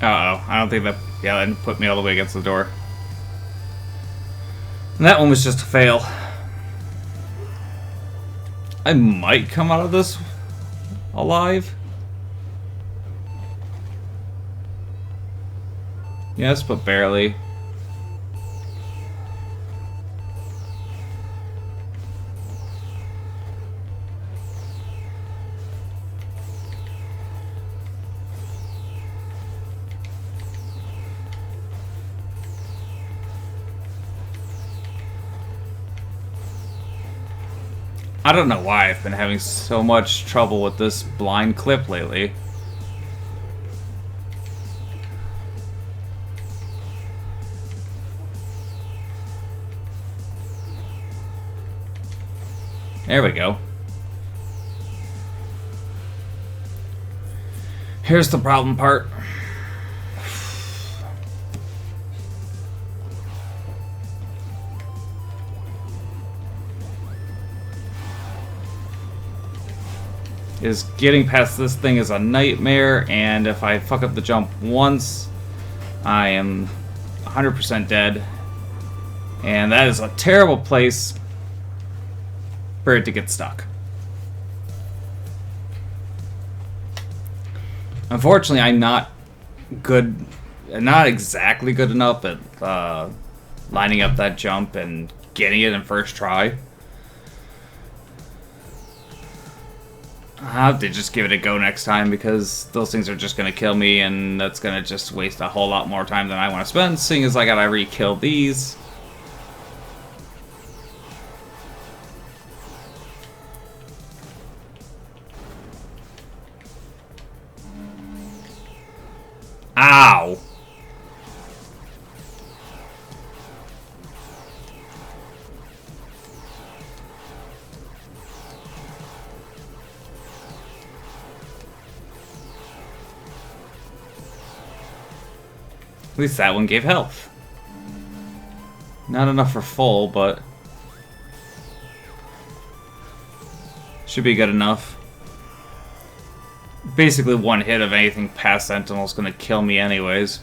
Uh-oh, I don't think that... Yeah, that didn't put me all the way against the door. And that one was just a fail. I might come out of this alive. Yes, but barely. I don't know why I've been having so much trouble with this blind clip lately. There we go. Here's the problem part. Is getting past this thing is a nightmare, and if I fuck up the jump once, I am 100% dead. And that is a terrible place for it to get stuck. Unfortunately, I'm not exactly good enough at lining up that jump and getting it in first try. I'll have to just give it a go next time, because those things are just going to kill me, and that's going to just waste a whole lot more time than I want to spend, seeing as I gotta re-kill these. Ow! At least that one gave health. Not enough for full, but should be good enough. Basically, one hit of anything past Sentinel is going to kill me anyways.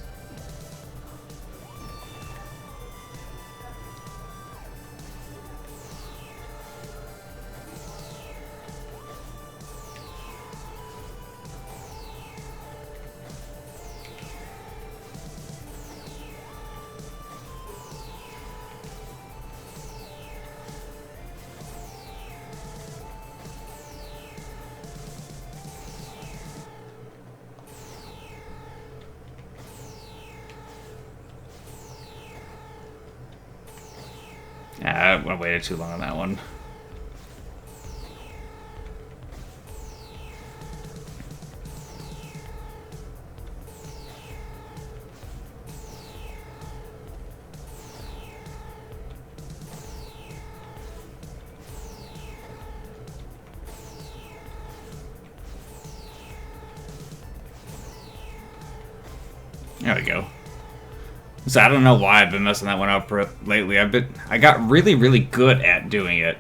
I waited too long on that one. There we go. So I don't know why I've been messing that one up lately. I got really, really good at doing it.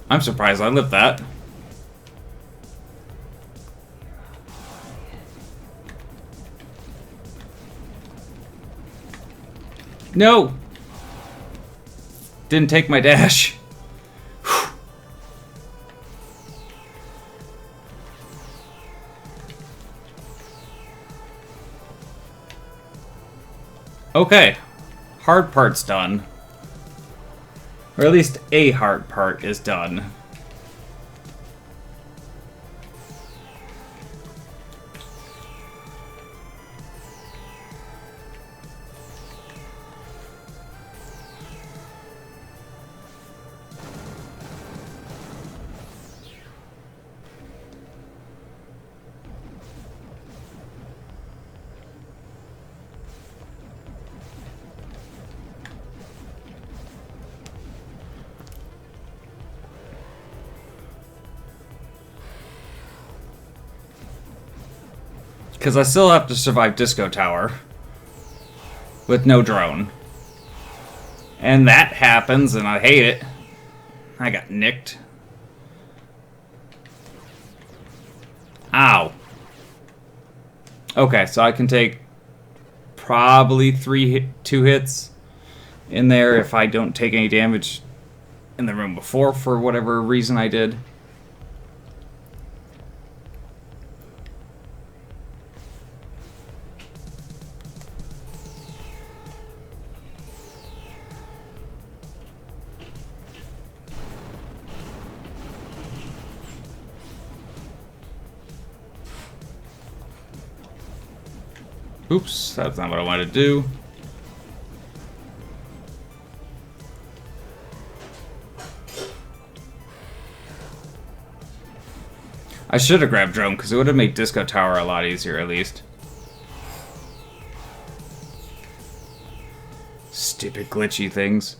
I'm surprised I lived that. No! Didn't take my dash. Okay, hard part's done. Or at least a hard part is done. Because I still have to survive Disco Tower with no drone. And that happens, and I hate it. I got nicked. Ow. Okay, so I can take probably 2 hits in there if I don't take any damage in the room before for whatever reason I did. Oops, that's not what I wanted to do. I should have grabbed drone because it would have made Disco Tower a lot easier at least. Stupid glitchy things.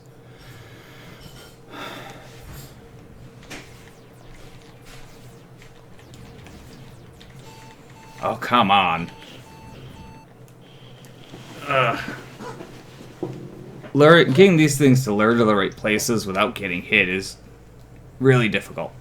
Oh, come on. Getting these things to lure to the right places without getting hit is really difficult.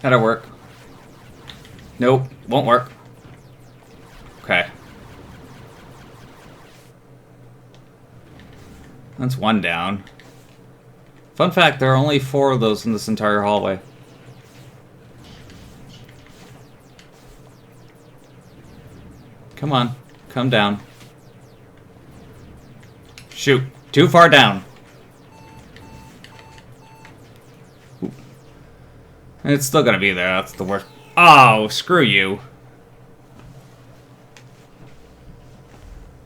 That'll work. Nope, won't work. Okay. That's one down. Fun fact, there are only 4 of those in this entire hallway. Come on, come down. Shoot, too far down. And it's still gonna be there, that's the worst. Oh, screw you.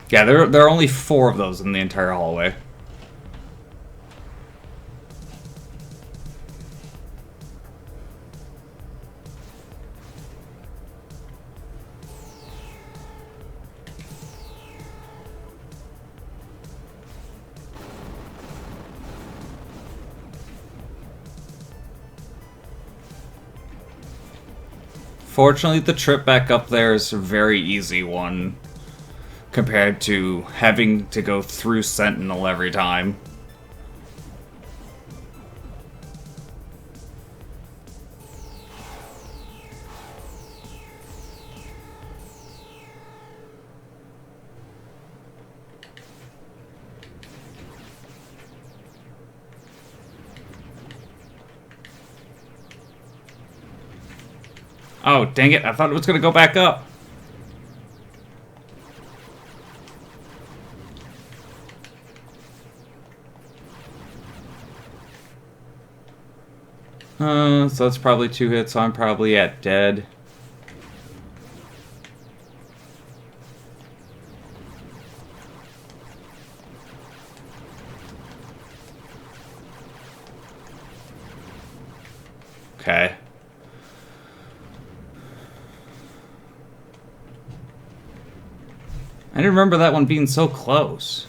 Yeah, there are only 4 of those in the entire hallway. Fortunately, the trip back up there is a very easy one compared to having to go through Sentinel every time. Oh, dang it. I thought it was going to go back up. So that's probably 2 hits, so I'm probably at dead. Okay. I didn't remember that one being so close.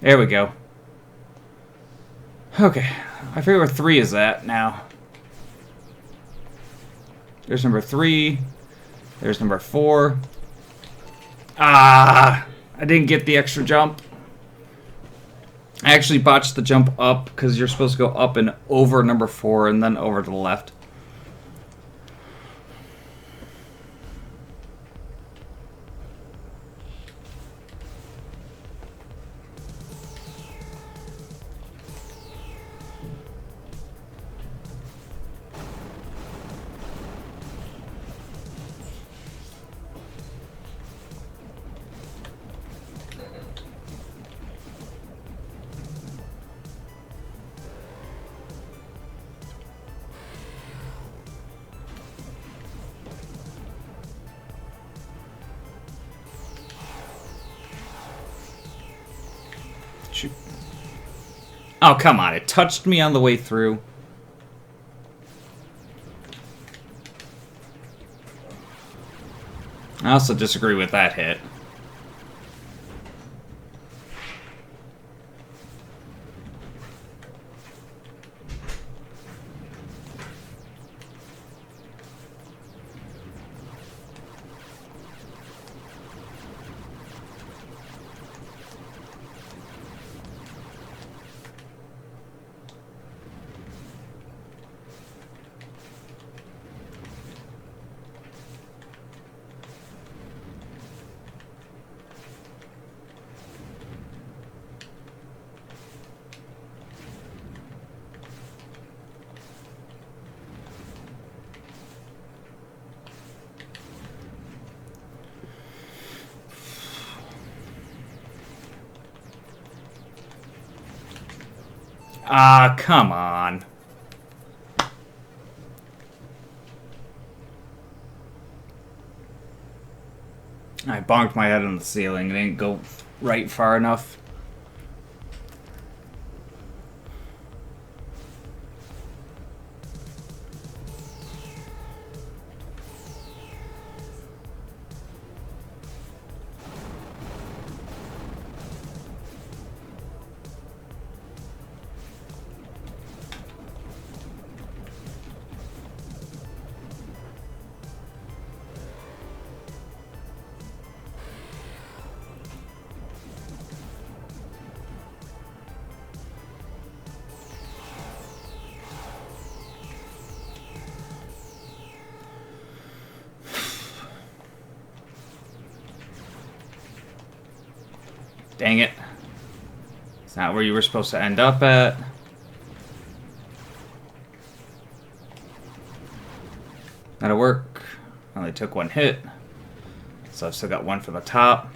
There we go. Okay, I forget where 3 is at now. There's number 3. There's number 4. Ah! I didn't get the extra jump. I actually botched the jump up because you're supposed to go up and over number 4 and then over to the left. Shoot. Oh, come on. It touched me on the way through. I also disagree with that hit. Ah, come on. I bonked my head on the ceiling. It didn't go right far enough. Dang it. It's not where you were supposed to end up at. That'll work. Only took 1 hit. So I've still got 1 for the top.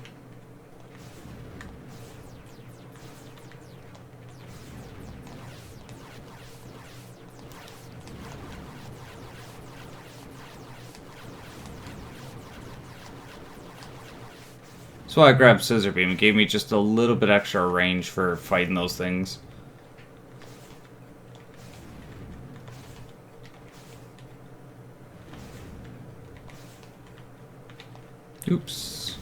That's why I grabbed Scissor Beam. It gave me just a little bit extra range for fighting those things. Oops.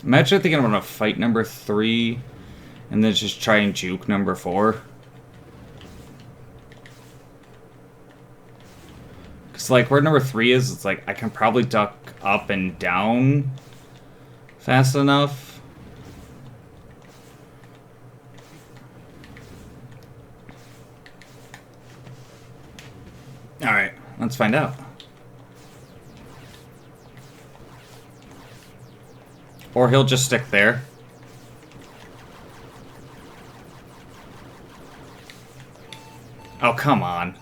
I'm actually thinking I'm gonna fight number 3 and then just try and juke number 4. Cause like where number 3 is, it's like I can probably duck up and down fast enough. Alright, let's find out. Or he'll just stick there. Oh, come on.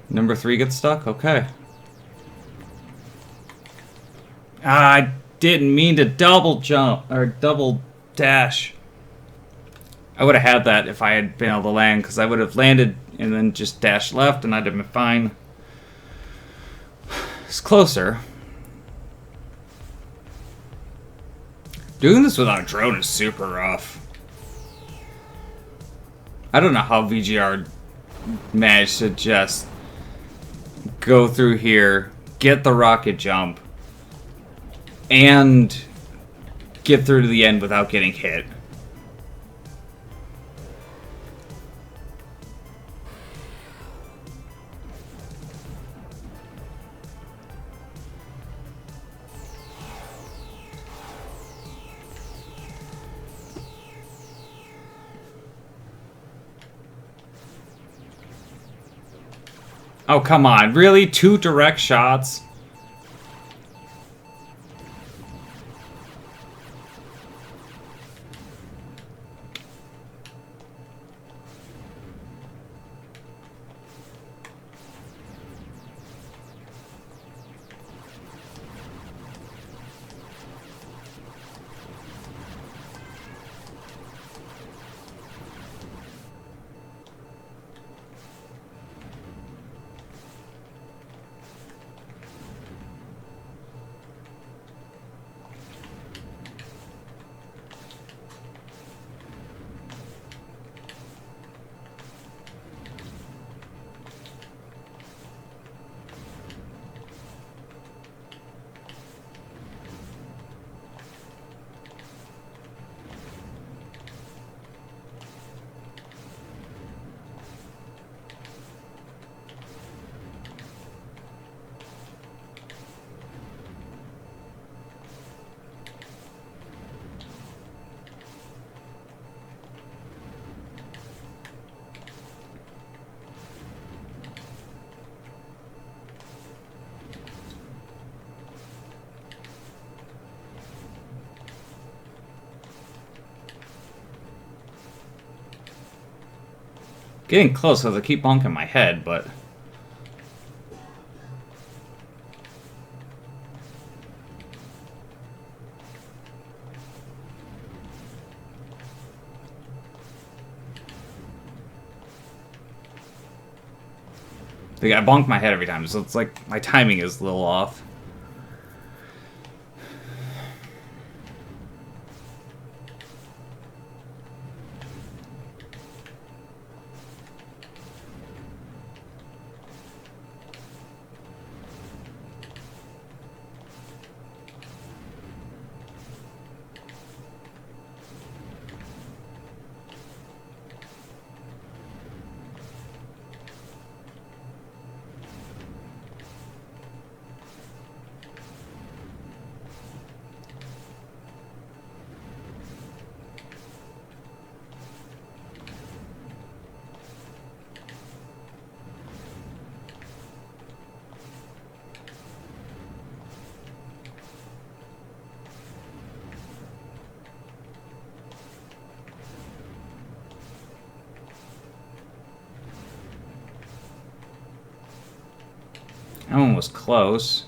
Number 3 gets stuck? Okay. I didn't mean to double jump, or double dash. I would have had that if I had been able to land, because I would have landed and then just dashed left and I'd have been fine. It's closer. Doing this without a drone is super rough. I don't know how VGR managed to just go through here, get the rocket jump, and get through to the end without getting hit. Oh, come on. Really? 2 direct shots? Getting close because I keep bonking my head, but... I bonk my head every time, so it's like my timing is a little off. That one was close.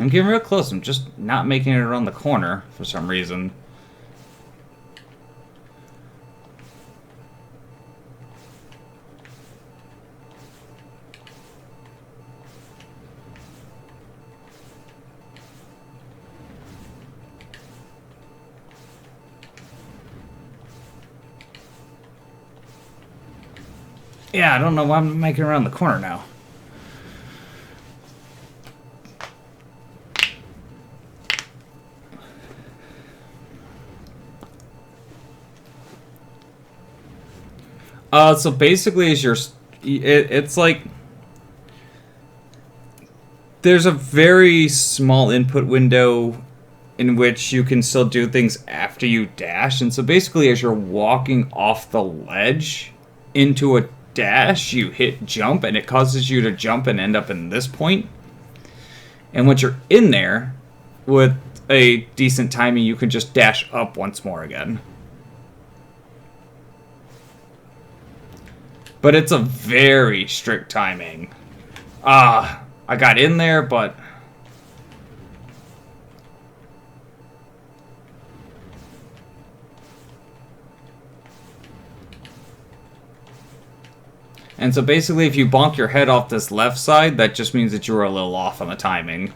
I'm getting real close. I'm just not making it around the corner for some reason. Yeah, I don't know why I'm making it around the corner now. So basically, it's like there's a very small input window in which you can still do things after you dash, and so basically, as you're walking off the ledge into a dash, you hit jump, and it causes you to jump and end up in this point. And once you're in there, with a decent timing, you can just dash up once more again. But it's a very strict timing. I got in there, but... And so basically, if you bonk your head off this left side, that just means that you were a little off on the timing.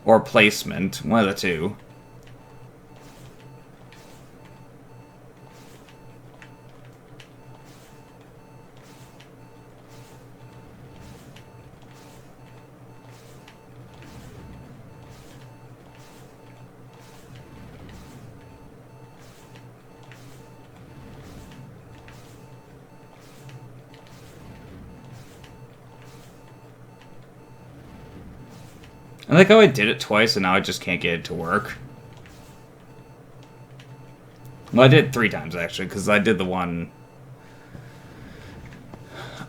Or placement, one of the two. I like how I did it twice and now I just can't get it to work. Well, I did it 3 times actually, because I did the one...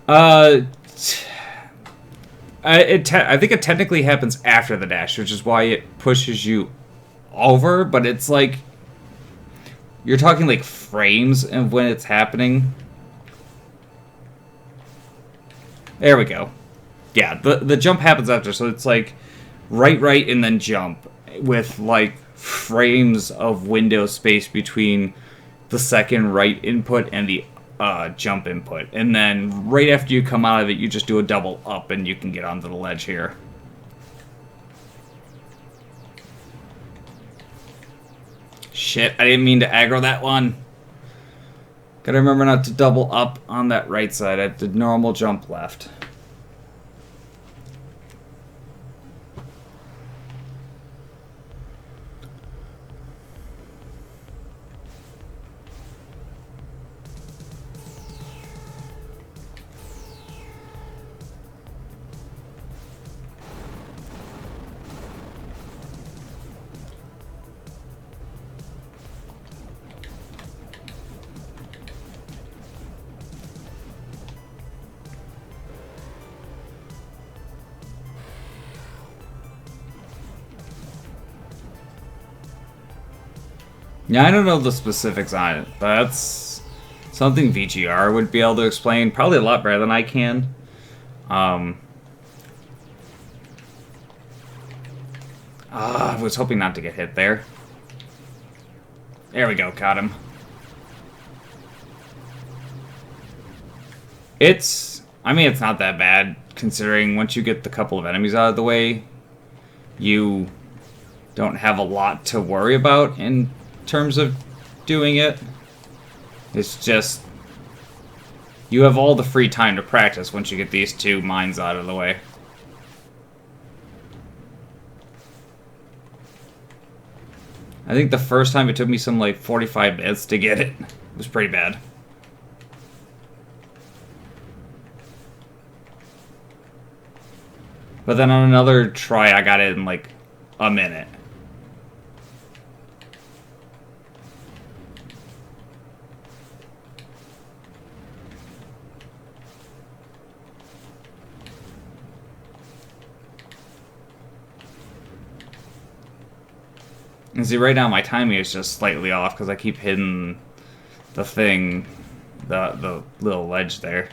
I think it technically happens after the dash, which is why it pushes you over, but it's like... You're talking like frames of when it's happening. There we go. Yeah, the jump happens after, so it's like... Right, and then jump with, like, frames of window space between the second right input and the jump input. And then right after you come out of it, you just do a double up and you can get onto the ledge here. Shit, I didn't mean to aggro that one. Gotta remember not to double up on that right side. I did normal jump left. Yeah, I don't know the specifics on it, but that's something VGR would be able to explain probably a lot better than I can. I was hoping not to get hit there. There we go, caught him. I mean, it's not that bad, considering once you get the couple of enemies out of the way, you don't have a lot to worry about in terms of doing it. It's just you have all the free time to practice once you get these 2 mines out of the way. I think the first time it took me some like 45 minutes to get it. It was pretty bad. But then on another try I got it in like a minute. And see, right now my timing is just slightly off because I keep hitting the thing the little ledge there.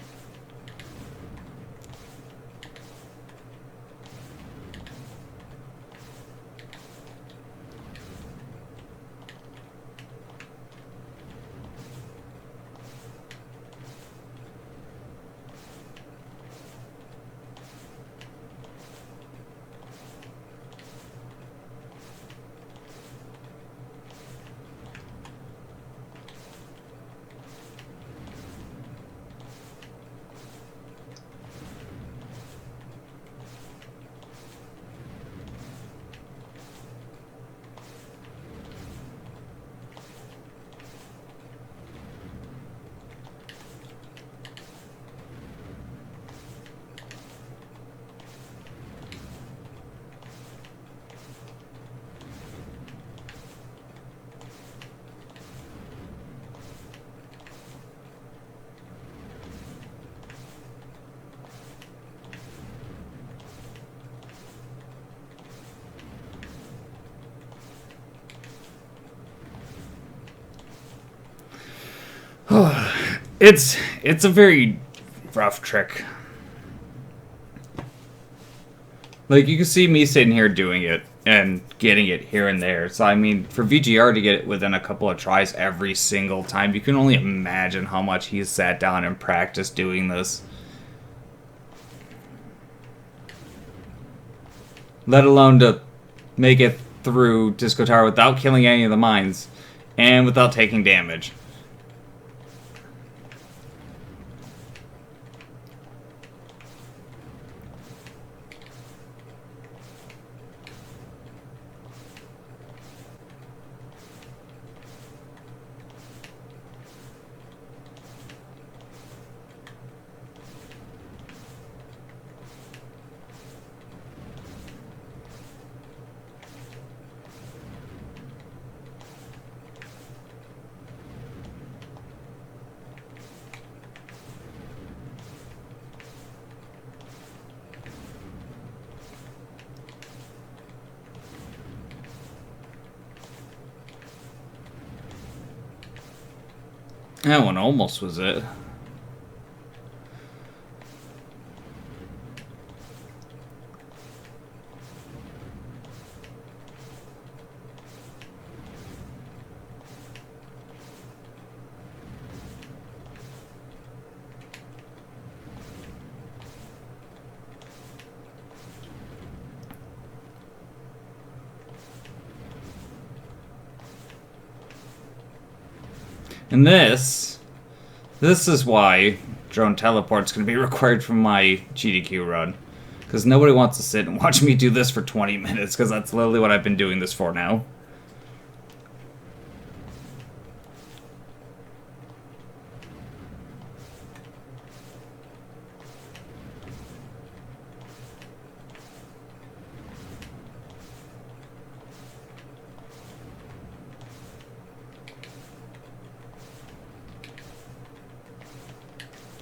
It's a very rough trick. Like, you can see me sitting here doing it and getting it here and there. So, I mean, for VGR to get it within a couple of tries every single time, you can only imagine how much he's sat down and practiced doing this. Let alone to make it through Disco Tower without killing any of the mines and without taking damage. That one almost was it. And this is why drone teleport's going to be required from my GDQ run. Because nobody wants to sit and watch me do this for 20 minutes, because that's literally what I've been doing this for now.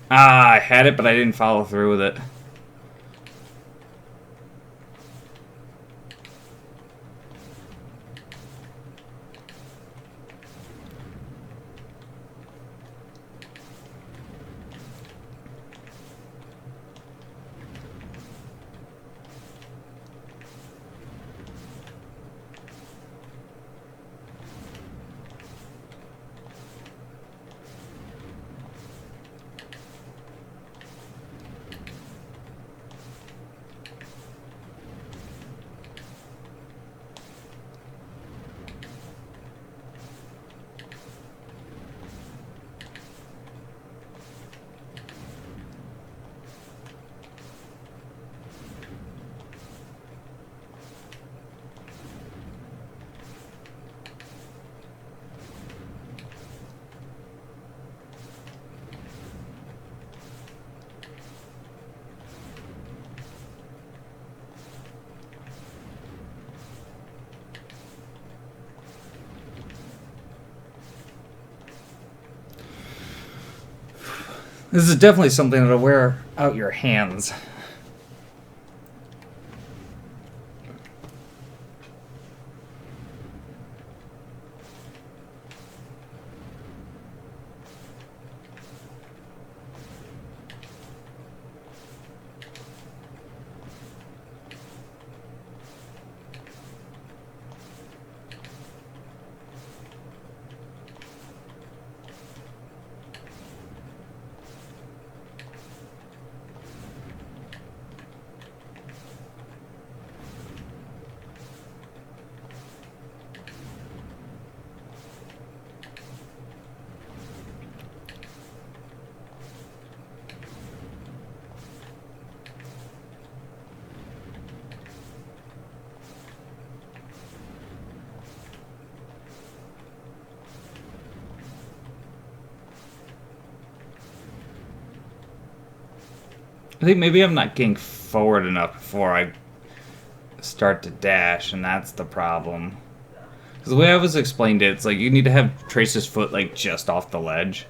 Ah, I had it, but I didn't follow through with it. This is definitely something that'll wear out your hands. I think maybe I'm not getting forward enough before I start to dash, and that's the problem. Because the way I was explained it, it's like you need to have Trace's foot like just off the ledge.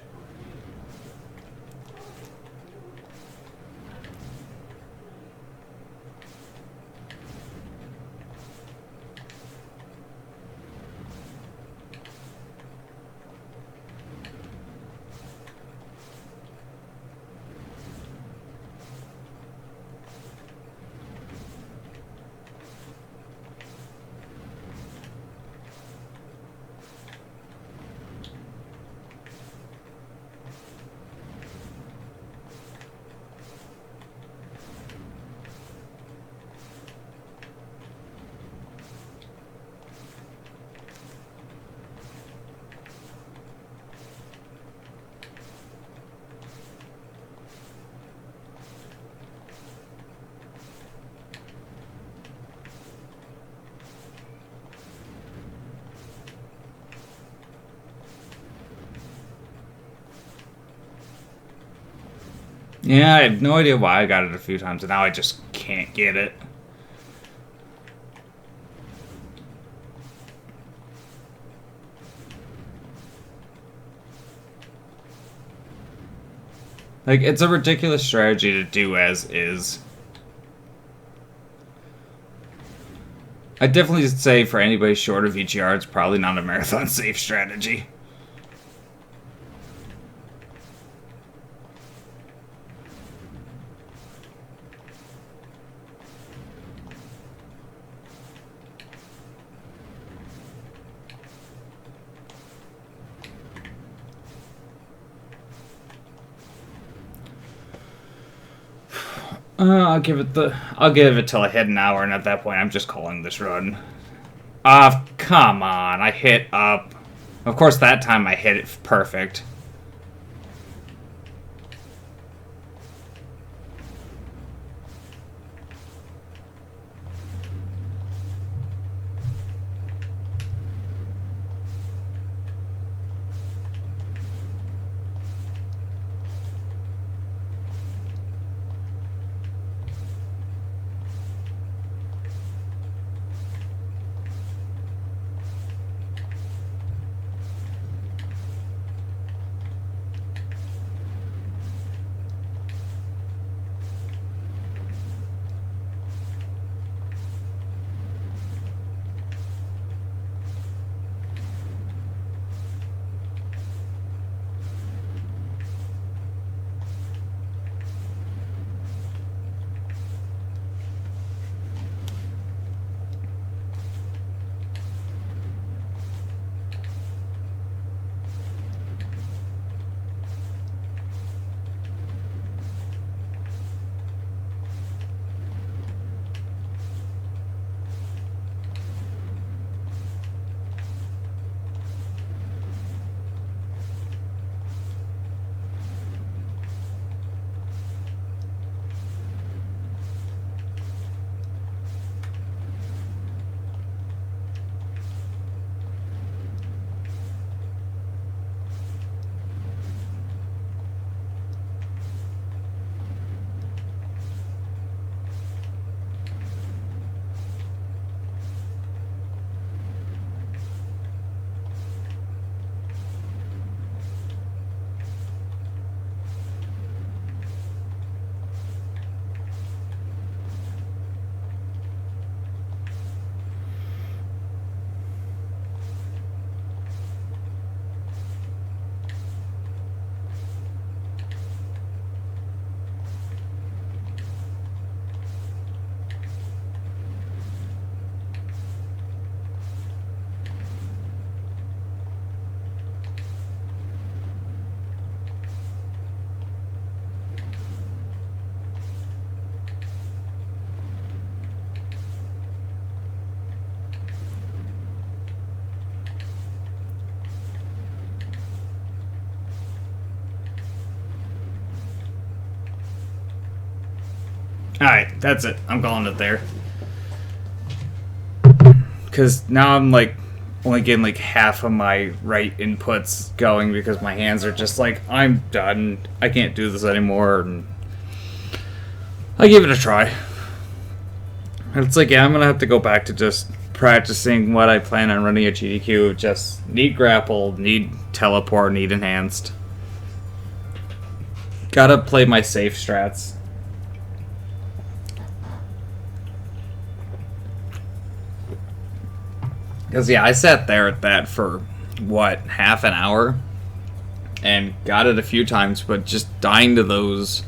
Yeah, I have no idea why I got it a few times, and now I just can't get it. Like, it's a ridiculous strategy to do as is. I'd definitely say for anybody short of VGR, it's probably not a marathon safe strategy. I'll give it till I hit an hour, and at that point, I'm just calling this run. Ah, come on! I hit up. Of course, that time I hit it perfect. Alright, that's it. I'm calling it there. Because now I'm like only getting like half of my right inputs going because my hands are just like, I'm done. I can't do this anymore. And I give it a try. It's like, yeah, I'm gonna have to go back to just practicing what I plan on running a GDQ. Just need grapple, need teleport, need enhanced. Gotta play my safe strats. Because, yeah, I sat there at that for, what, half an hour? And got it a few times, but just dying to those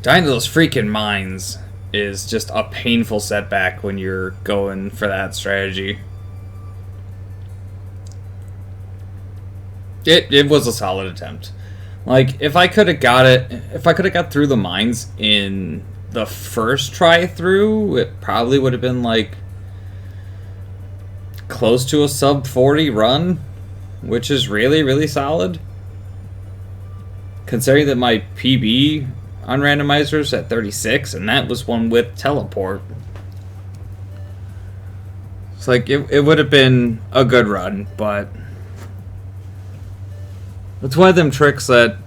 freaking mines is just a painful setback when you're going for that strategy. It was a solid attempt. Like, if I could have got through the mines in the first try through, it probably would have been like close to a sub 40 run, which is really, really solid. Considering that my PB on randomizers at 36, and that was one with teleport. It's like, it would have been a good run, but it's one of them tricks that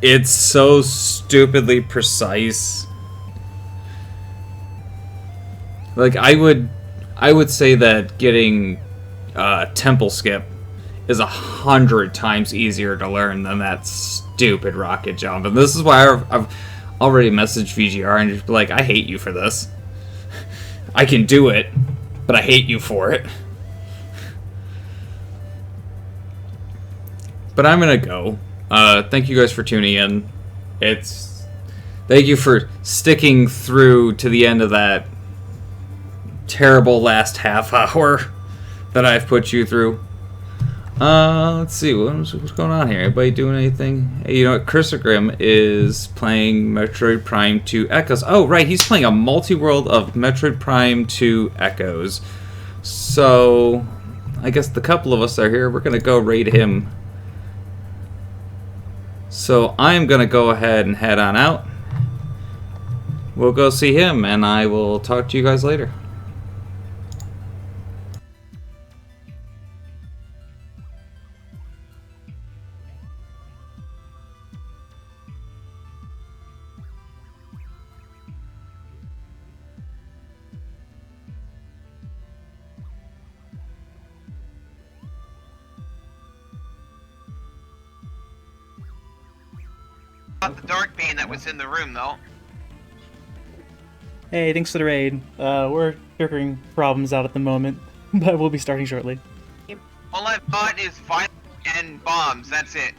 it's so stupidly precise. Like, I would say that getting temple skip is 100 times easier to learn than that stupid rocket jump. And this is why I've already messaged VGR and just be like, I hate you for this. I can do it, but I hate you for it. But I'm gonna go. Thank you guys for tuning in. Thank you for sticking through to the end of that terrible last half hour that I've put you through. Let's see, what's going on here? Anybody doing anything? Hey, you know what? Chrisogrim is playing Metroid Prime 2 Echoes. Oh, right, he's playing a multi-world of Metroid Prime 2 Echoes. So, I guess the couple of us are here. We're going to go raid him. So, I'm going to go ahead and head on out. We'll go see him, and I will talk to you guys later. Not the dark being that was in the room, though. Hey, thanks for the raid. We're figuring problems out at the moment, but we'll be starting shortly. All I've got is violence and bombs, that's it.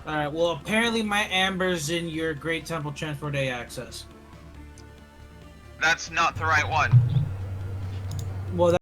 Alright, well apparently my amber's in your Great Temple Transport A access. That's not the right one. Well,